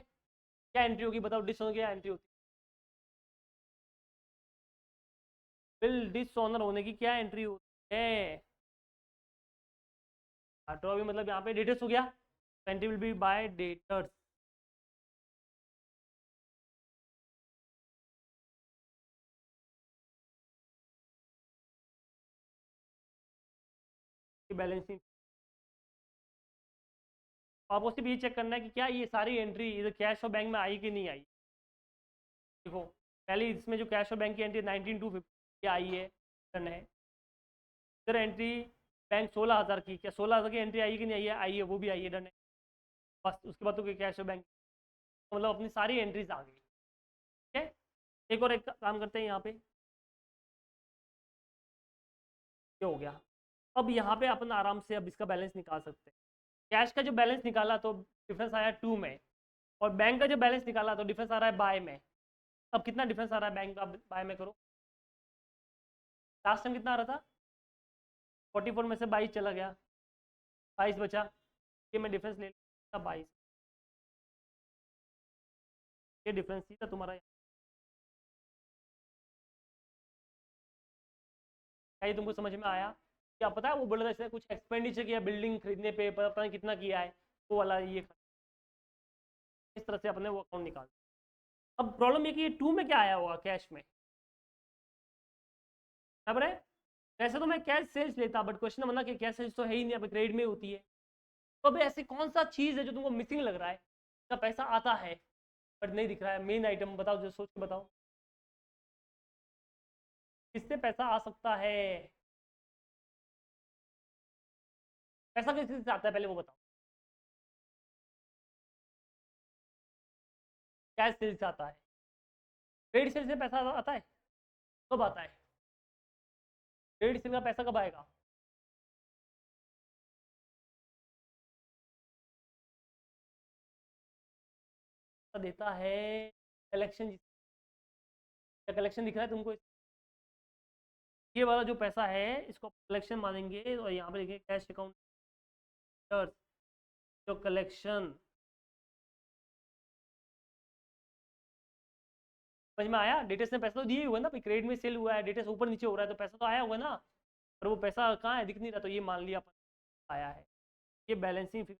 क्या एंट्री होगी बताओ? डिस होने की क्या एंट्री होती है? बिल डिसऑनर होने की क्या एंट्री होती है? हटो अभी, मतलब यहाँ पे डेटर्स हो गया, entry will be bye debtors. Balancing. आपको सिर्फ ये चेक करना है कि क्या ये सारी एंट्री इधर कैश और बैंक में आई कि नहीं आई। देखो पहले इसमें जो कैश और बैंक की एंट्री 19,250 आई है, डन है। इधर एंट्री बैंक 16,000 की, क्या 16,000 की एंट्री आई कि नहीं आई है, आई है, वो भी आई है, डन है। बस उसके बाद तो कैश और बैंक मतलब अपनी सारी एंट्रीज आ गई। ठीक है, एक और एक काम करते हैं यहाँ पे, ये हो गया। अब यहाँ पे अपन आराम से अब इसका बैलेंस निकाल सकते हैं। कैश का जो बैलेंस निकाला तो डिफरेंस आया 2 में, और बैंक का जो बैलेंस निकाला तो डिफरेंस आ रहा है बाय में। अब कितना डिफरेंस आ रहा है बैंक का बाय में, करो। लास्ट टाइम कितना आ रहा था, 44 में से 22 चला गया, 22 बचा। ये मैं डिफरेंस ले लेता 22, ये डिफरेंस ही था तुम्हारा। क्या ये तुमको समझ में आया? क्या पता है वो बोल रहा था कुछ एक्सपेंडिचर किया बिल्डिंग खरीदने पे, पता नहीं कितना किया है, वो वाला ये इस तरह से अपने वो अकाउंट निकाल। अब प्रॉब्लम ये कि ये 2 में क्या आया होगा कैश में, बराबर है। वैसे तो मैं कैश सेल्स लेता, बट क्वेश्चन बना कि कैश सेल्स तो है ही नहीं, अब क्रेडिट में होती है। तो अब ऐसी कौन सा चीज़ है जो तुमको मिसिंग लग रहा है, इसका पैसा आता है बट नहीं दिख रहा है, मेन आइटम बताओ, जो सोच के बताओ किससे पैसा आ सकता है। पैसा किस चीज़ से आता है पहले वो बताओ। कैश सेल्स से आता है, क्रेडिट सेल्स से पैसा आता है, कब आता है, क्रेडिट सेल का पैसा कब आएगा। देता है कलेक्शन, कलेक्शन दिख रहा है तुमको, ये वाला जो पैसा है इसको कलेक्शन मानेंगे, और यहाँ पे लिखेंगे कैश अकाउंट जो कलेक्शन। समझ में आया? डिटेल्स में पैसा तो दिए हुआ है ना, क्रेडिट में सेल हुआ है, डिटेल्स ऊपर नीचे हो रहा है तो पैसा तो आया हुआ है ना, पर वो पैसा कहाँ है, दिख नहीं रहा, तो ये मान लिया अपन आया है। ये बैलेंसिंग फिगर।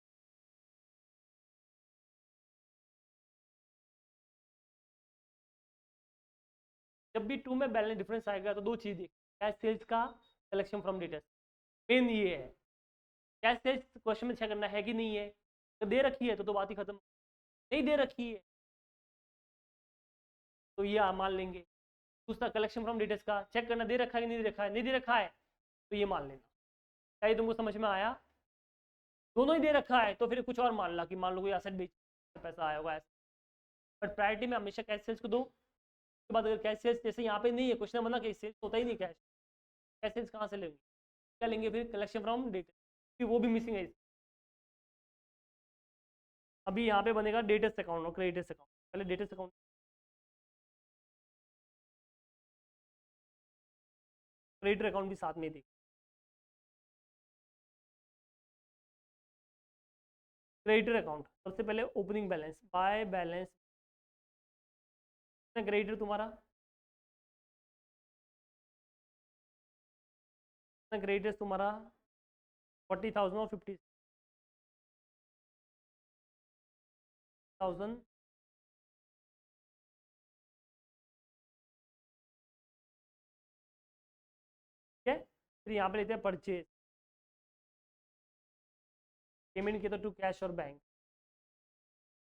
जब भी 2 में बैलेंस डिफरेंस आएगा तो दो चीज़ देख, कैश सेल्स का, कलेक्शन फ्रॉम डिटेल्स, मेन ये है। कैश सेल्स क्वेश्चन में चेक करना है कि नहीं है, तो दे रखी है तो बात ही खत्म, नहीं दे रखी है तो ये मान लेंगे। दूसरा कलेक्शन फ्रॉम डिटेल्स का चेक करना, दे रखा है कि नहीं दे रखा है, नहीं दे रखा है तो ये मान लेना। क्या ये तुमको समझ में आया? दोनों ही दे रखा है तो फिर कुछ और मान ला, कि मान लो कोई एसेट बेच पैसा आया होगा, बट प्रायोरिटी में हमेशा कैश सेल्स को दो। उसके बाद अगर कैश सेल्स जैसे यहाँ पे नहीं है, क्वेश्चन बना कैश सेल्स होता ही नहीं, कैश कैश सेल्स कहाँ से लेंगे, क्या लेंगे फिर, कलेक्शन फ्रॉम डिटेल्स, फिर वो भी मिसिंग है। अभी यहाँ पे बनेगा डेटर्स अकाउंट और क्रेडिटर्स अकाउंट, पहले डेटर्स अकाउंट, क्रेडिटर अकाउंट भी साथ में देख। क्रेडिटर अकाउंट सबसे पहले opening balance, by balance, creditor तुम्हारा, क्रेडिटर्स तुम्हारा 40,000 और 50,000। ठीक है, फिर यहाँ पे लेते हैं परचेज, पेमेंट किया तो टू कैश और बैंक।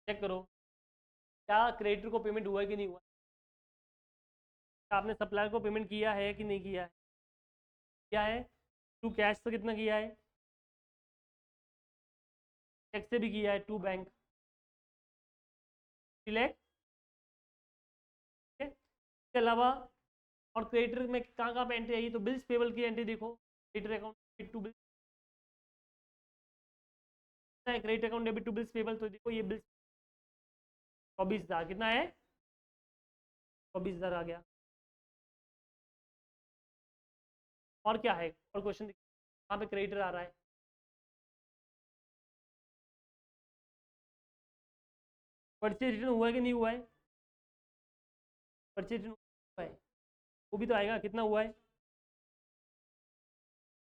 चेक करो क्या क्रेडिटर को पेमेंट हुआ है कि नहीं हुआ, क्या आपने सप्लायर को पेमेंट किया है कि नहीं किया है, क्या है, टू कैश से कितना किया है, चेक से भी किया है, टू बैंक, सिलेक्ट। ठीक है, इसके अलावा और क्रेडिटर में कहाँ कहाँ पे एंट्री आई, तो बिल्स पेबल की एंट्री देखो, creditor account to bills, credit account debit to bills payable, तो देखो ये बिल्स 24,000 कितना है, 24,000 आ गया। और क्या है, और क्वेश्चन कहाँ पे क्रेडिटर आ रहा है, परचेज रिटर्न हुआ है कि नहीं हुआ है, परचेज रिटर्न हुआ है, वो भी तो आएगा, कितना हुआ है,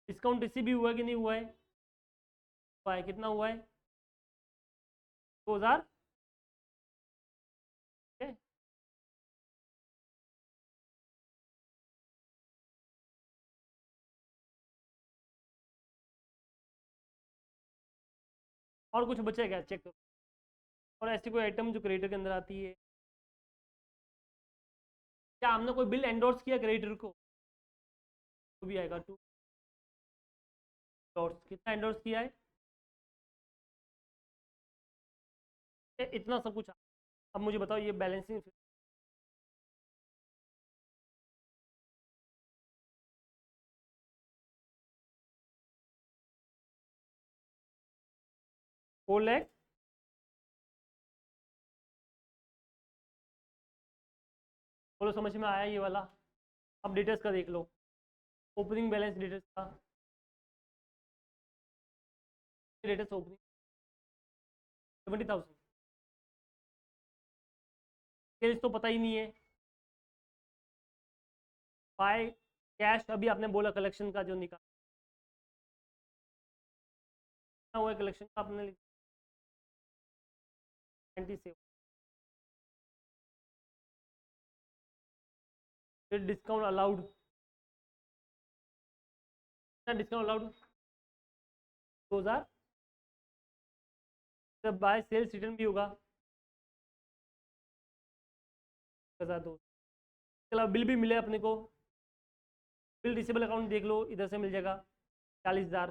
डिस्काउंट रिसीव भी हुआ है कि नहीं हुआ है, कितना हुआ है, 2,000। और कुछ बचे क्या, चेक करो। और ऐसी कोई आइटम जो क्रेडिटर के अंदर आती है, क्या हमने कोई बिल एंडोर्स किया क्रेडिटर को, तो भी आएगा टू एंडोर्स। कितना एंडोर्स किया है, इतना सब कुछ। अब मुझे बताओ ये बैलेंसिंग 4 लाख। बोलो समझ में आया ये वाला। अब डिटेल्स का देख लो, ओपनिंग बैलेंस डिटेल्स का, डिटेल्स ओपनिंग 70,000। सेल्स तो पता ही नहीं है। बाय कैश अभी आपने बोला कलेक्शन का जो निकाला हुआ है, कलेक्शन का आपने 97। फिर डिस्काउंट अलाउड, डिस्काउंट अलाउड 2,000। जब बाय सेल्स रिटर्न भी होगा 1,002। इसके अलावा बिल भी मिले अपने को, बिल रिसीवेबल अकाउंट देख लो, इधर से मिल जाएगा 40,000।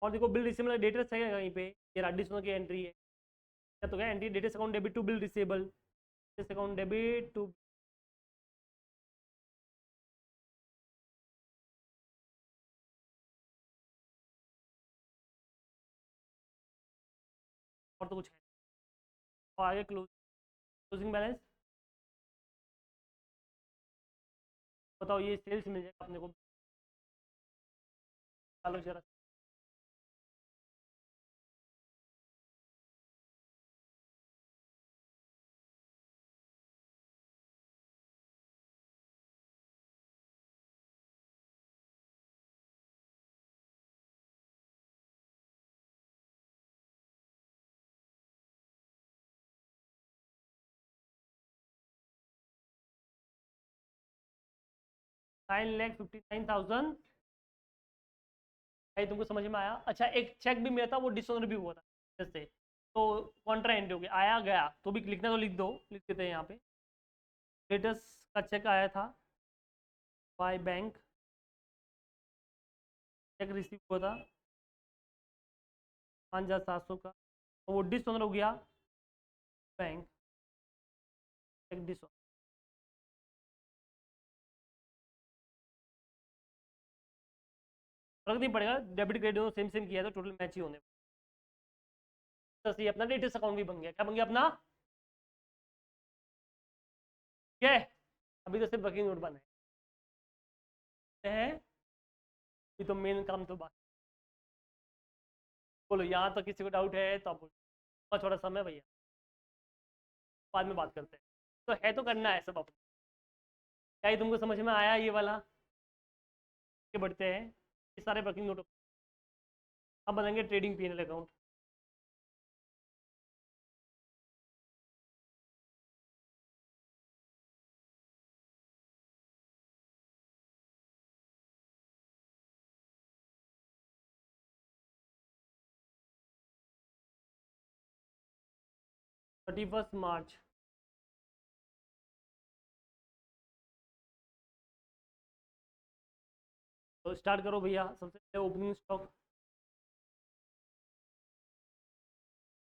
और देखो बिल रिसीवेबल डेटर्स है कहीं पे, ये एडिशनल की एंट्री है क्या, तो क्या entry, debtors account debit to bill receivable, debtors account debit to, और तो कुछ है। और आगे क्लोजिंग बैलेंस बताओ, ये सेल्स मिल जाएगा अपने को। चलो जरा 9,59,000। भाई तुमको समझ में आया। अच्छा एक चेक भी मिला था, वो डिसऑनर भी हुआ था जैसे, तो कॉन्ट्रा एंट्री हो गया, आया गया तो भी लिखना तो लिख दो, लिख देते हैं यहाँ पे। स्टेटस का चेक आया था बाय बैंक, चेक रिसीव हुआ था 5,700 का, तो वो डिसऑनर हो गया बैंक, चेक डिसऑनर। फर्क नहीं पड़ेगा, डेबिट क्रेडिट सेम सेम किया है तो टोटल मैच ही होने। तो सही अपना डेटर्स अकाउंट भी बन गया, क्या बन गया अपना, ठीक है। अभी तो सिर्फ वर्किंग नोट बना है, ये तो मेन काम तो बात। बोलो यहाँ तो किसी को डाउट है तो आप बोलो, और थोड़ा समय भैया, बाद में बात करते हैं। तो है तो करना है सब अपना। क्या ये तुमको समझ में आया ये वाला, के बढ़ते हैं ये सारे वर्किंग नोट। अब बनाएंगे trading PNL account. Thirty first March, तो स्टार्ट करो भैया। सबसे पहले ओपनिंग स्टॉक,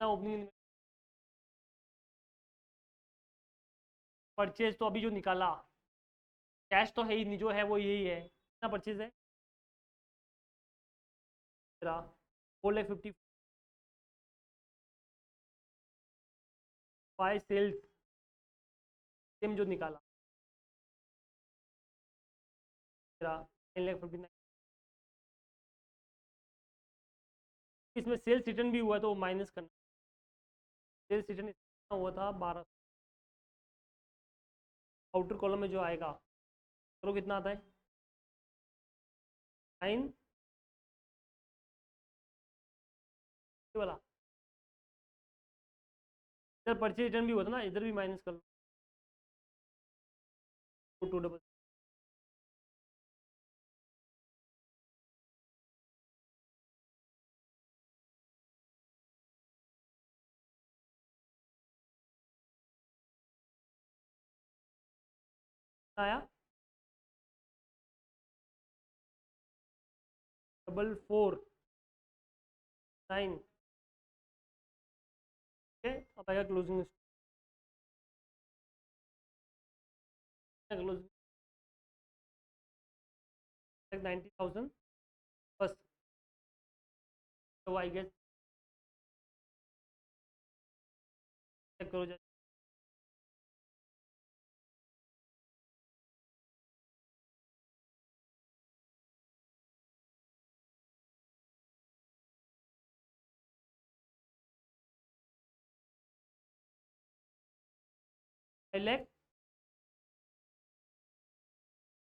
ओपनिंग परचेज तो अभी जो निकाला, कैश तो है ही नहीं, जो है वो यही है। कितना परचेज है तेरा, 4,50,000। बाय सेल्स सेम जो निकाला तेरा 9,59,000। इसमें सेल्स रिटर्न भी हुआ है तो माइनस करना, सेल्स रिटर्न इतना हुआ था 12। आउटर कॉलम में जो आएगा, चलो कितना आता है 9 वाला। इधर परचेज रिटर्न भी हुआ था ना, इधर भी माइनस कर लो, 2 आया 4449। ठीक है, अब आएगा क्लोजिंग क्लोजिंग 90,000 बस। तो आई गेस चेक करो जाए। लाइक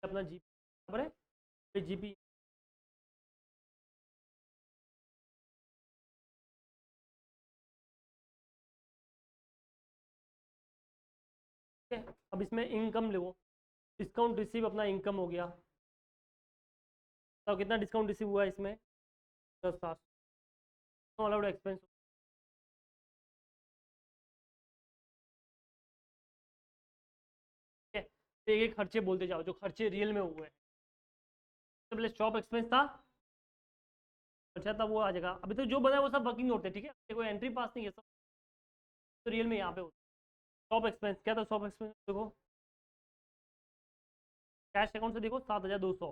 अपना जी बराबर है जीपी। ठीक है, अब इसमें इनकम लो, डिस्काउंट रिसीव अपना इनकम हो गया। तो कितना डिस्काउंट रिसीव हुआ है इसमें? 10,700 अलाउड एक्सपेंस। ठीक है, तो एक एक खर्चे बोलते जाओ जो खर्चे रियल में हुए हैं। तो पहले शॉप एक्सपेंस था, अच्छा था, वो आ जाएगा। अभी तो जो बना है वो सब वर्किंग होते हैं। ठीक है, कोई एंट्री पास नहीं है, सब तो रियल में यहाँ पे होता है। शॉप एक्सपेंस क्या था? शॉप एक्सपेंस देखो, कैश अकाउंट से देखो 7,200।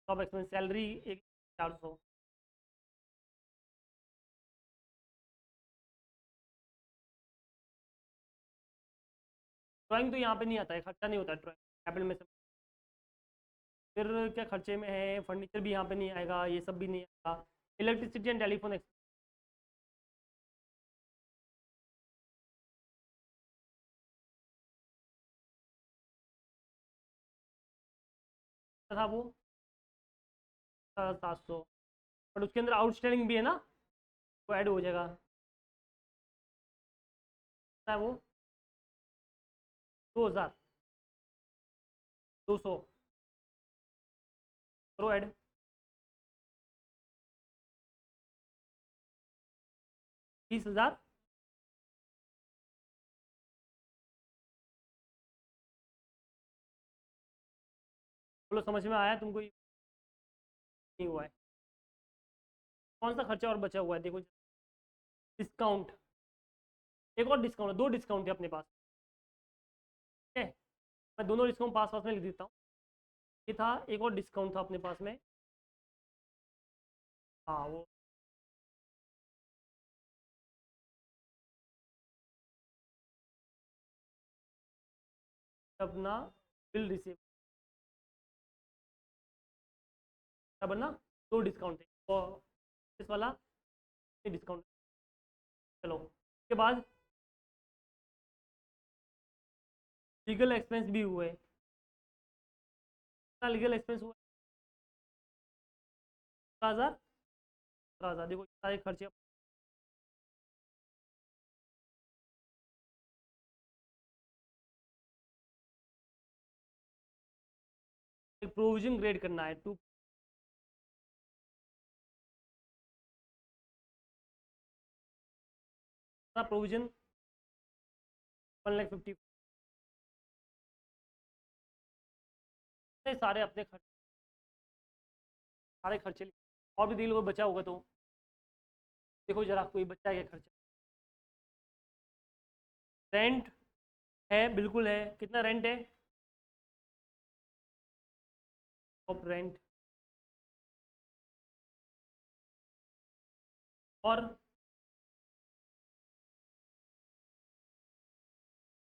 Shop expense salary 1,400। ड्राइंग तो यहाँ पे नहीं आता है, खर्चा नहीं होता है ड्राइंग कैपिटल में से। फिर क्या खर्चे में है? फर्नीचर भी यहाँ पे नहीं आएगा, ये सब भी नहीं आएगा। इलेक्ट्रिसिटी एंड टेलीफोन एक्सपेंस था वो 700, बट उसके अंदर आउटस्टैंडिंग भी है ना, वो ऐड हो जाएगा। कितना है वो? 2,200 करो ऐड। 30,000। बोलो समझ में आया तुमको? ये नहीं हुआ है। कौन सा खर्चा और बचा हुआ है देखो? डिस्काउंट, एक और डिस्काउंट है, दो डिस्काउंट है अपने पास। ठीक है, मैं दोनों डिस्काउंट पास पास में लिख देता हूँ। ये था, एक और डिस्काउंट था अपने पास में। हाँ वो अपना बिल रिसीव बनना, दो डिस्काउंट थे और इस वाला डिस्काउंट। चलो उसके बाद लीगल एक्सपेंस भी हुए। कितना लीगल एक्सपेंस हुआ? 17,000। 17,000 देखो सारे खर्चे। एक प्रोविजन ग्रेड करना है टू प्रोविजन 1,50,000। सारे अपने खर्च, सारे खर्चे और भी दिल को बचा होगा तो देखो जरा कोई बचा है क्या खर्चा? रेंट है, बिल्कुल है। कितना रेंट है? ऑफ रेंट और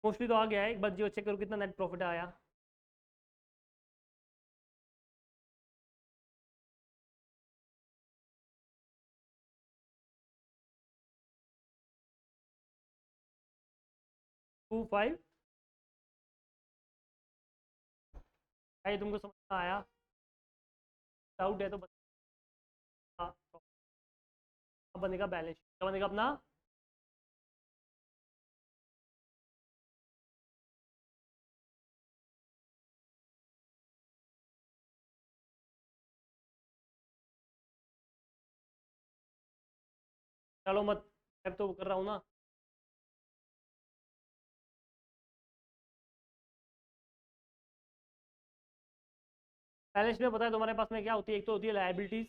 मोस्टली तो आ गया है। एक बार जो चेक करो कितना नेट प्रॉफिट आया। 25। क्या ये तुमको समझ में आया? डाउट है तो बता। अब बनेगा बैलेंस, क्या बनेगा अपना? चलो मत, मैं तो कर रहा हूँ ना। बैलेंस शीट में पता है तुम्हारे पास में क्या होती है, एक तो होती है लायबिलिटीज,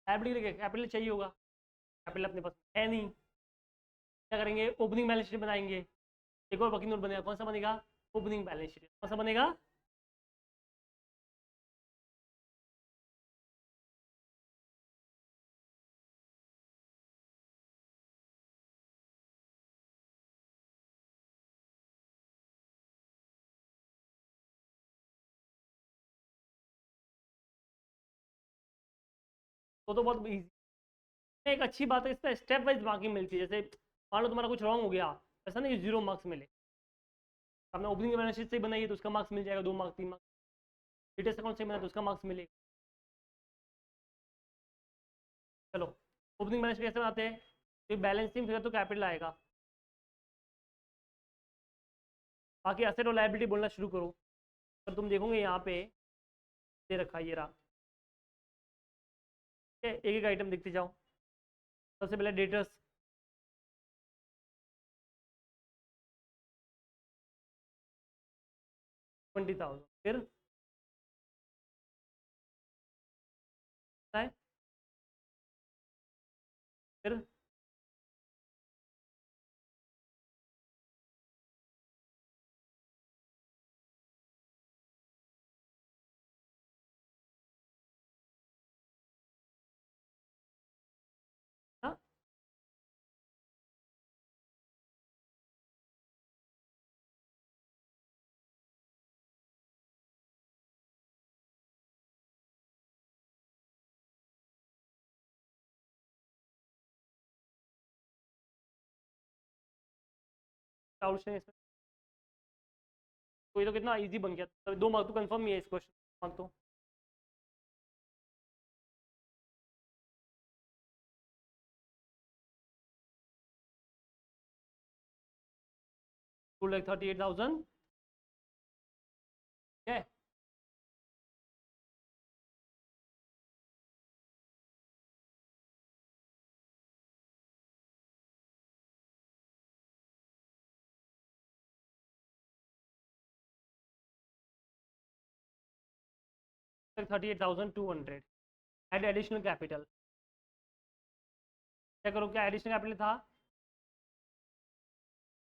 लायबिलिटी कैपिटल चाहिए होगा, कैपिटल अपने पास है नहीं, क्या करेंगे, ओपनिंग बैलेंस शीट बनाएंगे, एक और वर्किंग नोट बनेगा, कौन सा बनेगा, ओपनिंग बैलेंस शीट, कौन सा बनेगा, तो बहुत ईजी। एक अच्छी बात है, इसमें स्टेप वाइज मार्किंग मिलती है, जैसे मान लो तुम्हारा कुछ रॉन्ग हो गया, ऐसा नहीं कि 0 मार्क्स मिले, आपने ओपनिंग बैलेंस शीट से ही बनाई है तो उसका मार्क्स मिल जाएगा, 2 मार्क्स 3 मार्क्स, डिटेल्स अकाउंट से बनाया तो उसका मार्क्स मिलेगा। चलो, ओपनिंग बैलेंस कैसे बनाते हैं, तो बैलेंसिंग फिगर तो कैपिटल आएगा, बाकी असेट और लायबिलिटी बोलना शुरू करो, पर तुम देखोगे यहाँ पे दे रखा है, ये रहा, ठीक है, एक एक आइटम देखते जाओ। सबसे पहले डेटर्स, 20,000, फिर है, फिर हाँ, 1000 कोई तो कितना इजी बन गया, तो 2 मार्क तो कंफर्म ही है इस क्वेश्चन, मार्क तो 2,38,000, ठीक है, 38,200, एड एडिशनल कैपिटल, क्या करो, क्या एडिशनल कैपिटल था,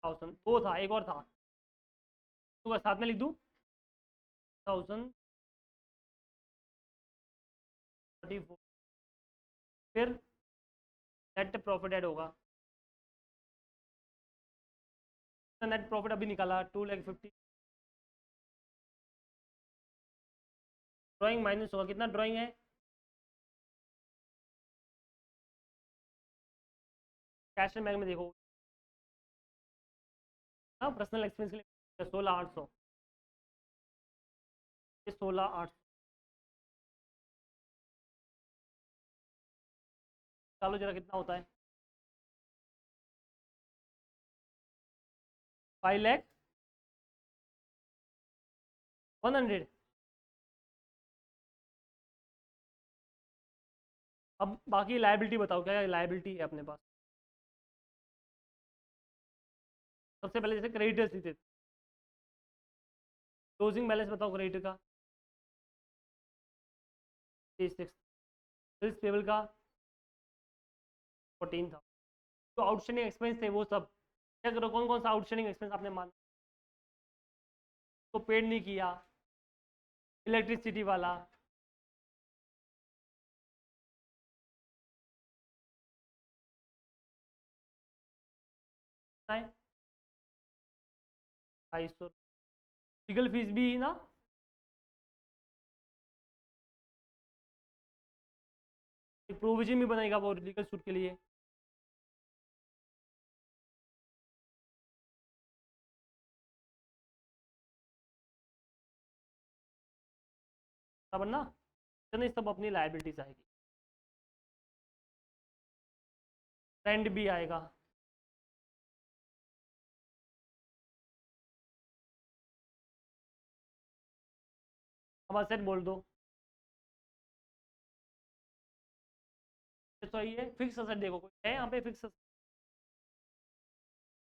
1000, वो था, एक और था, तो साथ में लिख दूँ, 1034, फिर नेट प्रॉफिट ऐड होगा, नेट प्रॉफिट अभी निकाला 2,50,000, ड्राइंग माइनस होगा, कितना ड्राइंग है, कैश एंड बैंक में देखो, हाँ पर्सनल एक्सपेंस के लिए 16,800, ये 16,800, चलो जरा कितना होता है, 5,100,000, अब बाकी लायबिलिटी बताओ, क्या लायबिलिटी है अपने पास, सबसे पहले जैसे क्रेडिटर्स लिखते, क्लोजिंग बैलेंस बताओ क्रेडिटर का, 36, बिल्स पेबल का 14 था, तो आउटस्टैंडिंग एक्सपेंस थे वो सब, क्या करो, कौन कौन सा आउटस्टैंडिंग एक्सपेंस आपने मान को पेड नहीं किया, इलेक्ट्रिसिटी वाला, है 250, लीगल फीस भी ना, एक प्रोविजन भी बनेगा वो लीगल सूट के लिए, सब ना, इतने सब अपनी लायबिलिटीज आएगी, रेंट भी आएगा, अब असेट बोल दो, तो ये फिक्स असेट देखो, कोई है यहाँ पे फिक्स,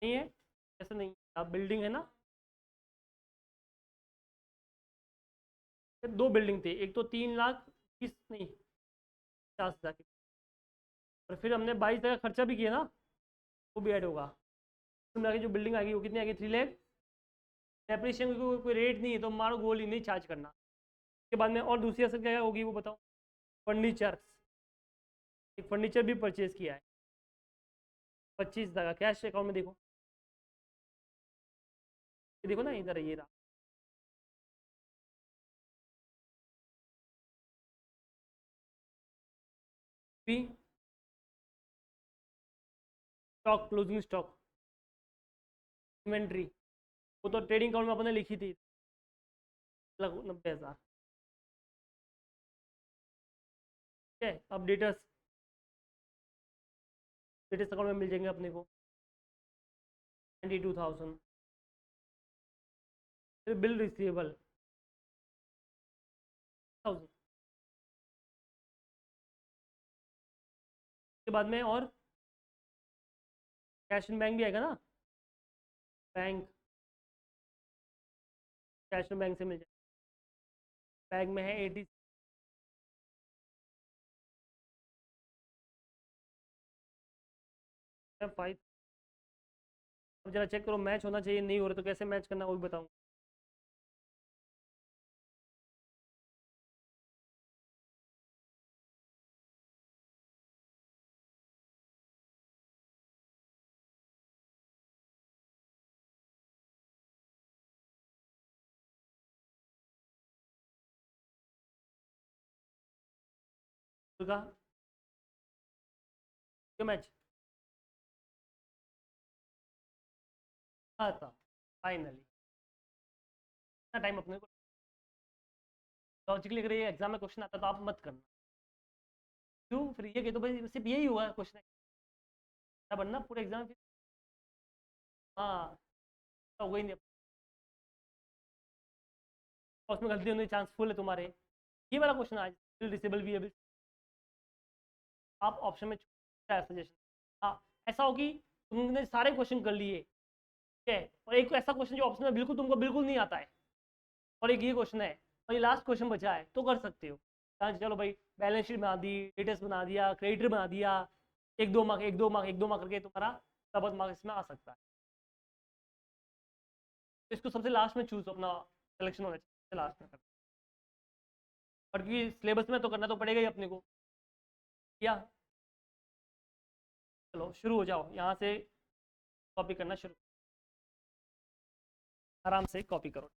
नहीं है, ऐसा नहीं, आप बिल्डिंग है ना, 2 बिल्डिंग थी, एक तो 3,20,000 नहीं 50,000 की, और फिर हमने 22,000 का खर्चा भी किया ना, वो भी ऐड होगा। तो मिला के जो बिल्डिंग आएगी वो कितनी आएगी, 3,00,000। डेप्रिसिएशन की कोई रेट नहीं है तो मारो गोल ही नहीं चार्ज करना। उसके बाद में और दूसरी असर क्या होगी वो बताओ। फर्नीचर, एक फर्नीचर भी परचेज किया है 25,000 का, कैश अकाउंट में देखो, ये देखो ना इधर ये रहा, स्टॉक, क्लोजिंग स्टॉक, इन्वेंट्री, वो तो ट्रेडिंग अकाउंट में अपने लिखी थी 90,000। ठीक है, अब डेटर्स, डेटर्स अकाउंट में मिल जाएंगे अपने को 92,000। फिर बिल रिसीवेबल 1000 के बाद में, और कैश इन बैंक भी आएगा ना, बैंक, कैश इन बैंक से मिल जाएगा, बैंक में है 80। फाइव, अब जरा चेक करो मैच होना चाहिए, नहीं हो रहा तो कैसे मैच करना वो भी बताऊँ। क्यों मैच आता फाइनली, इतना टाइम अपने को लॉजिकली, अगर ये एग्जाम में क्वेश्चन आता तो आप मत करना। क्यों, फिर ये कह तो भाई सिर्फ यही हुआ क्वेश्चन, बनना पूरे एग्जाम फिर, हाँ तो हो गई नहीं, और उसमें गलती होने के चांस फुल है तुम्हारे। ये वाला क्वेश्चन आज डिसेबल भी है, आप ऑप्शन में सजेशन, हाँ ऐसा हो कि तुमने सारे क्वेश्चन कर लिए, ठीक है, और एक ऐसा क्वेश्चन जो ऑप्शन में बिल्कुल तुमको बिल्कुल नहीं आता है, और एक ये क्वेश्चन है, और ये लास्ट क्वेश्चन बचा है, तो कर सकते हो। हाँ चलो भाई, बैलेंस शीट बना दी, डेटर्स बना दिया, क्रेडिटर बना दिया, 1-2 मार्क 1-2 मार्क 1-2 मार्क करके तुम्हारा सबक मार्क इसमें आ सकता है। तो इसको सबसे लास्ट में चूज अपना सिलेक्शन होना चाहिए लास्ट में, और क्योंकि सिलेबस में तो करना तो पड़ेगा ही अपने को, या चलो शुरू हो जाओ, यहाँ से कॉपी करना शुरू, आराम से कॉपी करो।